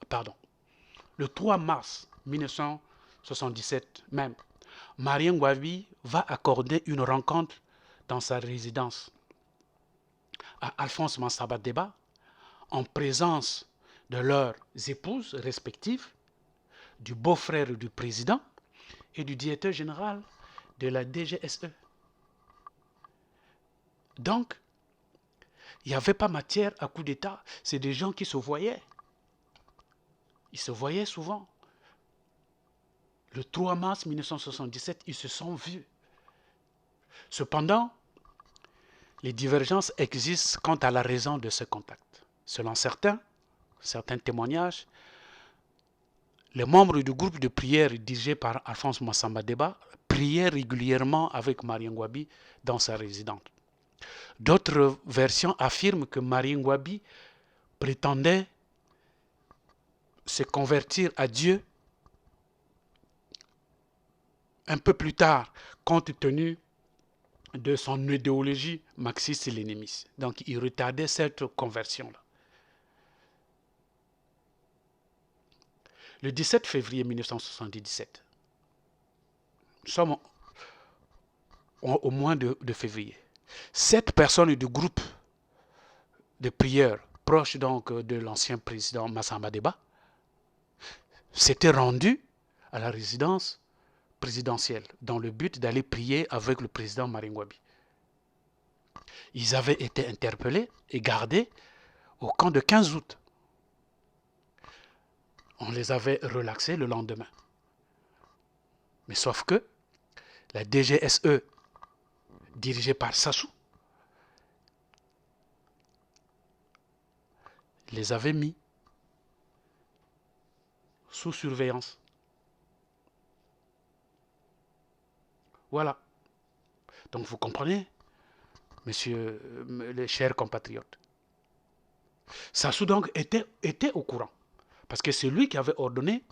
Pardon. Le 3 mars 1977 même, Marien Ngouabi va accorder une rencontre dans sa résidence à Alphonse Massamba Deba en présence de leurs épouses respectives, du beau-frère du président et du directeur général de la DGSE. Donc, il n'y avait pas matière à coup d'État. C'est des gens qui se voyaient. Ils se voyaient souvent. Le 3 mars 1977, ils se sont vus. Cependant, les divergences existent quant à la raison de ce contact. Selon certains témoignages, les membres du groupe de prière dirigé par Alphonse Massamba Deba priaient régulièrement avec Marien Ngouabi dans sa résidence. D'autres versions affirment que Marien Ngouabi prétendait se convertir à Dieu un peu plus tard, compte tenu de son idéologie marxiste-léniniste. Donc, il retardait cette conversion-là. Le 17 février 1977, nous sommes au mois de février, 7 personnes du groupe de prière, proches donc de l'ancien président Massamba Deba, s'étaient rendues à la résidence présidentielle dans le but d'aller prier avec le président Marien Ngouabi. Ils avaient été interpellés et gardés au camp de 15 août. On les avait relaxés le lendemain. Mais sauf que la DGSE, dirigée par Sassou, les avait mis sous surveillance. Voilà. Donc vous comprenez, messieurs, les chers compatriotes. Sassou donc était au courant. Parce que c'est lui qui avait ordonné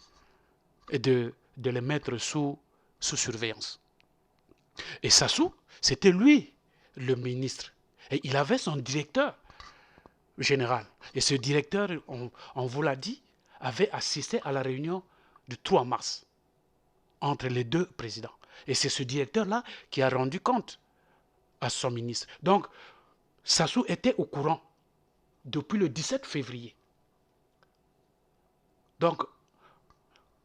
de les mettre sous surveillance. Et Sassou, c'était lui le ministre. Et il avait son directeur général. Et ce directeur, on vous l'a dit, avait assisté à la réunion du 3 mars entre les deux présidents. Et c'est ce directeur-là qui a rendu compte à son ministre. Donc, Sassou était au courant depuis le 17 février. Donc,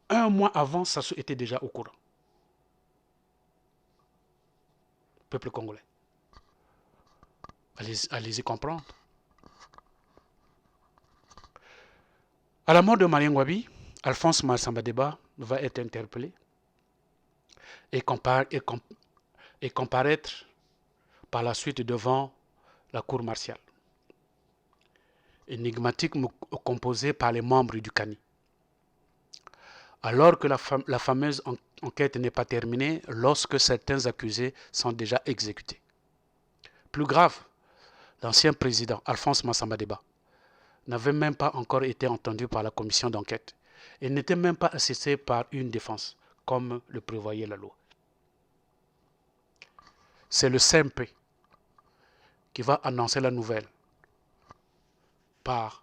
un mois avant, Sassou était déjà au courant. Peuple congolais. Allez-y comprendre. À la mort de Marien Ngouabi, Alphonse Massamba Deba va être interpellé et comparaître par la suite devant la cour martiale. Énigmatique composée par les membres du CANI. Alors que la fameuse enquête n'est pas terminée, lorsque certains accusés sont déjà exécutés. Plus grave, l'ancien président Alphonse Massamba Deba n'avait même pas encore été entendu par la commission d'enquête et n'était même pas assisté par une défense, comme le prévoyait la loi. C'est le CMP qui va annoncer la nouvelle par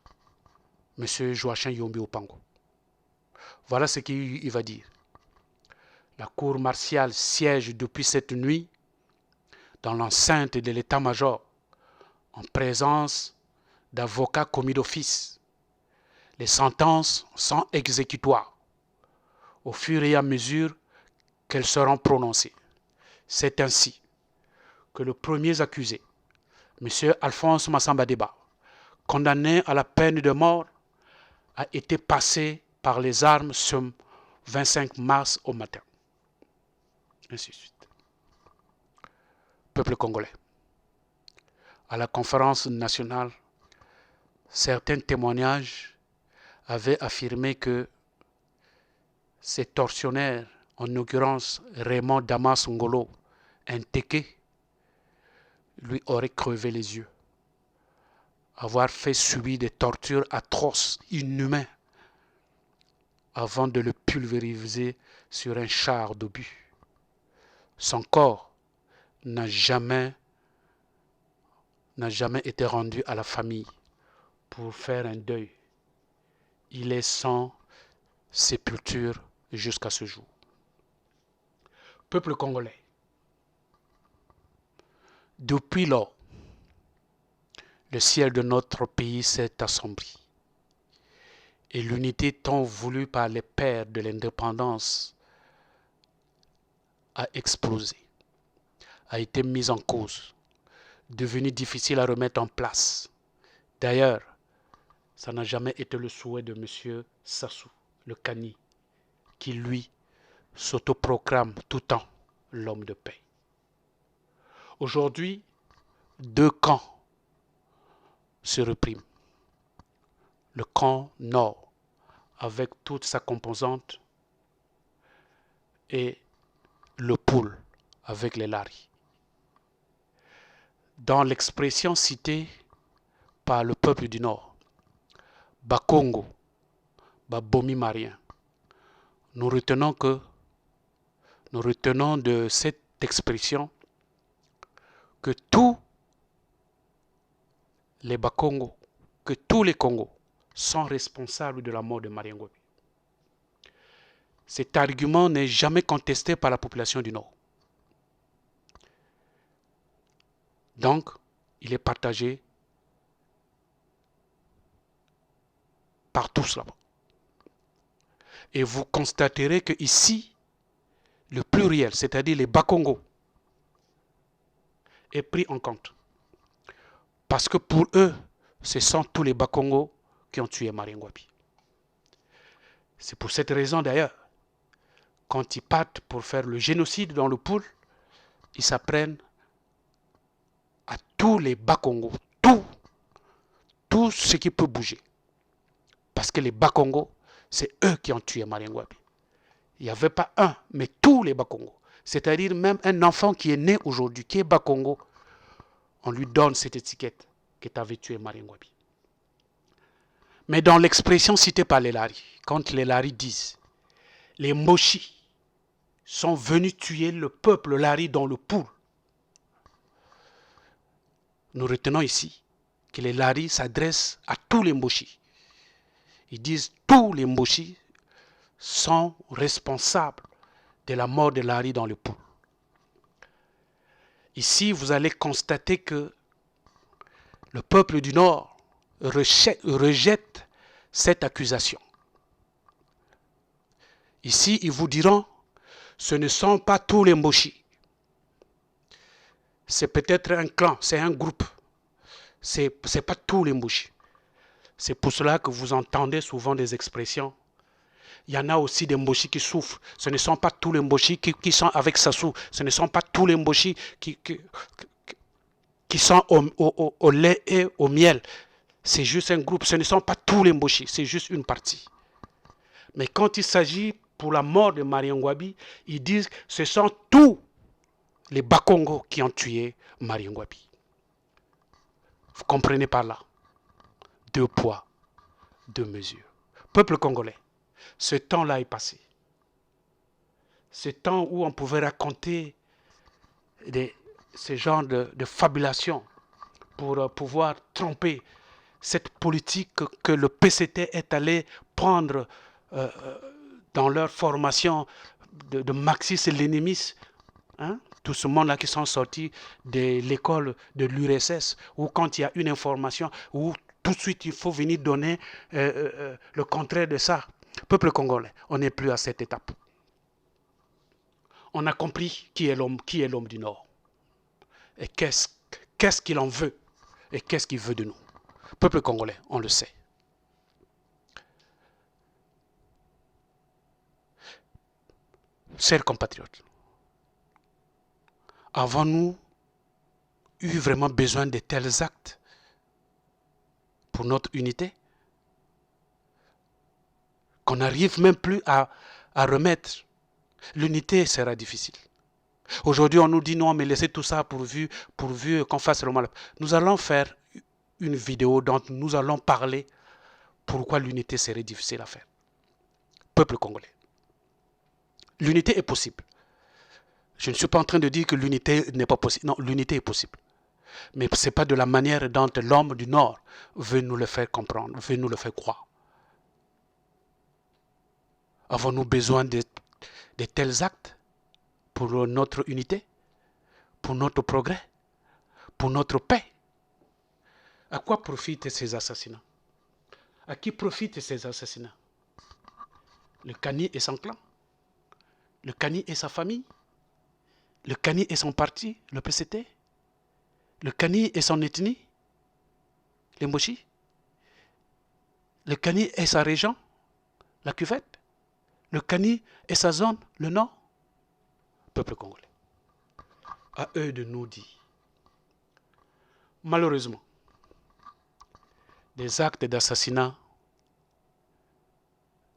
M. Joachim Yombi Opango. Voilà ce qu'il va dire. La cour martiale siège depuis cette nuit dans l'enceinte de l'état-major en présence d'avocats commis d'office. Les sentences sont exécutoires au fur et à mesure qu'elles seront prononcées. C'est ainsi que le premier accusé, M. Alphonse Massamba Deba, condamné à la peine de mort, a été passé par les armes ce 25 mars au matin. Ainsi de suite. Peuple congolais. À la conférence nationale, certains témoignages avaient affirmé que ces tortionnaires, en l'occurrence Raymond Damas Ngolo, un Téké, lui aurait crevé les yeux avoir fait subir des tortures atroces, inhumaines, avant de le pulvériser sur un char d'obus. Son corps n'a jamais été rendu à la famille pour faire un deuil. Il est sans sépulture jusqu'à ce jour. Peuple congolais, depuis lors, le ciel de notre pays s'est assombri et l'unité tant voulue par les pères de l'indépendance a explosé, a été mise en cause, devenue difficile à remettre en place. D'ailleurs, ça n'a jamais été le souhait de M. Sassou, le Kani, qui lui s'autoproclame tout temps l'homme de paix. Aujourd'hui, deux camps se repriment. Le camp nord, avec toute sa composante, et le pôle, avec les laris. Dans l'expression citée par le peuple du Nord, Bakongo, Babomi Marien, nous retenons de cette expression que tous les Bakongo, que tous les Congos sont responsables de la mort de Marien Ngouabi. Cet argument n'est jamais contesté par la population du Nord. Donc, il est partagé par tous là-bas. Et vous constaterez que ici, le pluriel, c'est-à-dire les Bakongo, est pris en compte. Parce que pour eux, ce sont tous les Bakongo qui ont tué Marien Ngouabi. C'est pour cette raison d'ailleurs, quand ils partent pour faire le génocide dans le pôle, ils s'apprennent à tous les Bakongo, tout ce qui peut bouger. Parce que les Bakongo, c'est eux qui ont tué Marien Ngouabi. Il n'y avait pas un, mais tous les Bakongo. C'est-à-dire même un enfant qui est né aujourd'hui, qui est Bakongo, on lui donne cette étiquette que tu avais tué Marien Ngouabi. Mais dans l'expression citée par les Laris, quand les Laris disent les Moshi sont venus tuer le peuple Lari dans le Poul, nous retenons ici que les Laris s'adressent à tous les Moshi. Ils disent tous les Moshi sont responsables de la mort de Lari dans le Poul. Ici, vous allez constater que le peuple du Nord rejette cette accusation. Ici, ils vous diront, ce ne sont pas tous les Moshi. C'est peut-être un clan, c'est un groupe. C'est pas tous les Moshi. C'est pour cela que vous entendez souvent des expressions. Il y en a aussi des Mboshi qui souffrent. Ce ne sont pas tous les Mboshi qui sont avec Sassou. Ce ne sont pas tous les Mboshi qui sont au lait et au miel. C'est juste un groupe. Ce ne sont pas tous les Mboshi. C'est juste une partie. Mais quand il s'agit pour la mort de Marien Ngouabi, ils disent que ce sont tous les Bakongo qui ont tué Marien Ngouabi. Vous comprenez par là? Deux poids, deux mesures. Peuple congolais, ce temps-là est passé. Ce temps où on pouvait raconter ce genre de fabulation pour pouvoir tromper cette politique que le PCT est allé prendre dans leur formation de marxisme-léninisme. Hein? Tout ce monde-là qui sont sortis de l'école de l'URSS, où quand il y a une information, où tout de suite il faut venir donner le contraire de ça. Peuple congolais, on n'est plus à cette étape. On a compris qui est l'homme du Nord. Et qu'est-ce qu'il en veut et qu'est-ce qu'il veut de nous. Peuple congolais, on le sait. Chers compatriotes, avons-nous eu vraiment besoin de tels actes pour notre unité? Qu'on n'arrive même plus à remettre. L'unité sera difficile. Aujourd'hui, on nous dit non, mais laissez tout ça pourvu qu'on fasse le mal. Nous allons faire une vidéo dont nous allons parler pourquoi l'unité serait difficile à faire. Peuple congolais. L'unité est possible. Je ne suis pas en train de dire que l'unité n'est pas possible. Non, l'unité est possible. Mais ce n'est pas de la manière dont l'homme du Nord veut nous le faire comprendre, veut nous le faire croire. Avons-nous besoin de tels actes pour notre unité, pour notre progrès, pour notre paix? À quoi profitent ces assassinats? À qui profitent ces assassinats? Le Kani et son clan? Le Kani et sa famille? Le Kani et son parti, le PCT? Le Kani et son ethnie, les Mochi? Le Kani et sa région, la Cuvette? Le Kani et sa zone, le Nord? Peuple congolais, à eux de nous dire. Malheureusement, des actes d'assassinat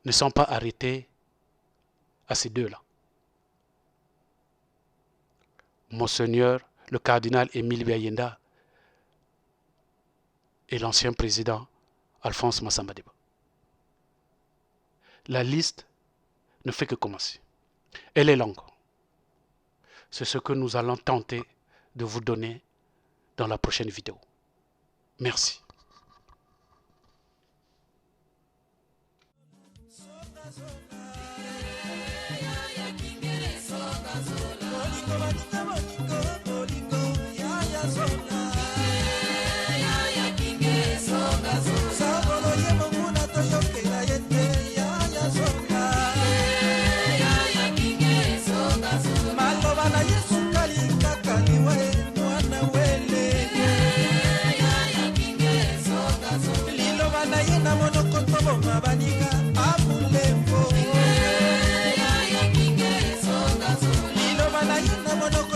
ne sont pas arrêtés à ces deux-là. Monseigneur le cardinal Émile Biayenda et l'ancien président Alphonse Massamba Deba. La liste ne fait que commencer. Elle est longue. C'est ce que nous allons tenter de vous donner dans la prochaine vidéo. Merci. Lilo bana yena mono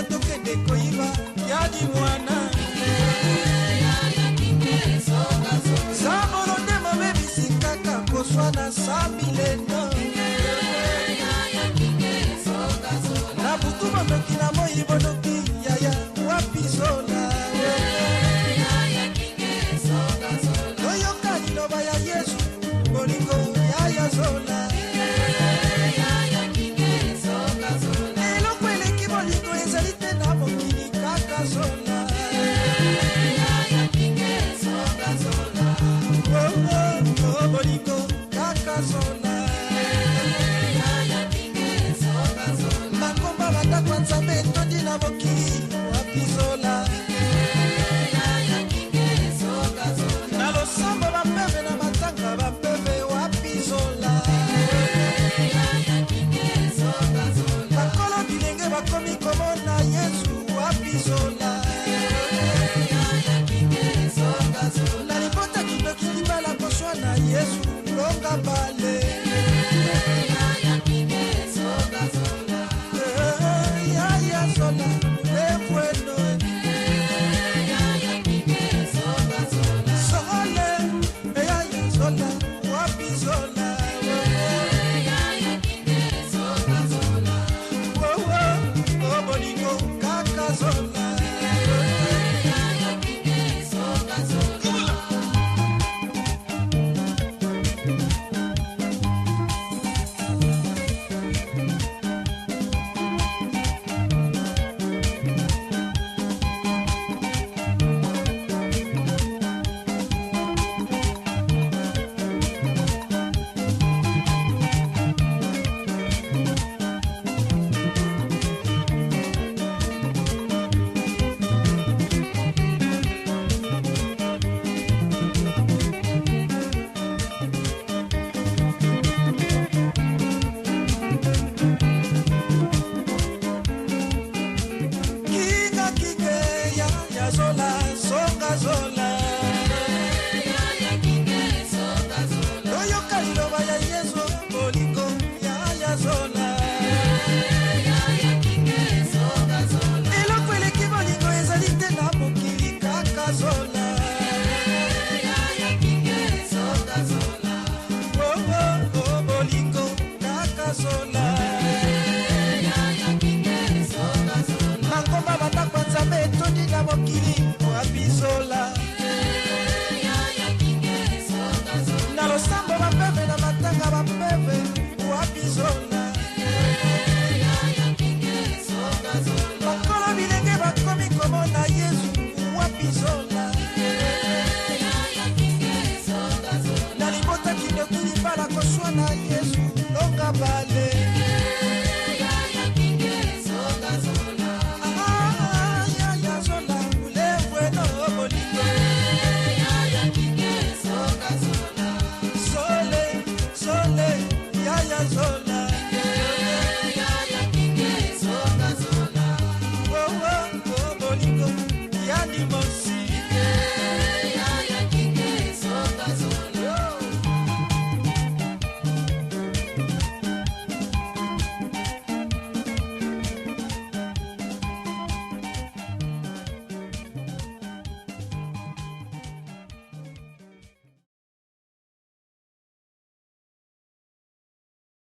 sambo bape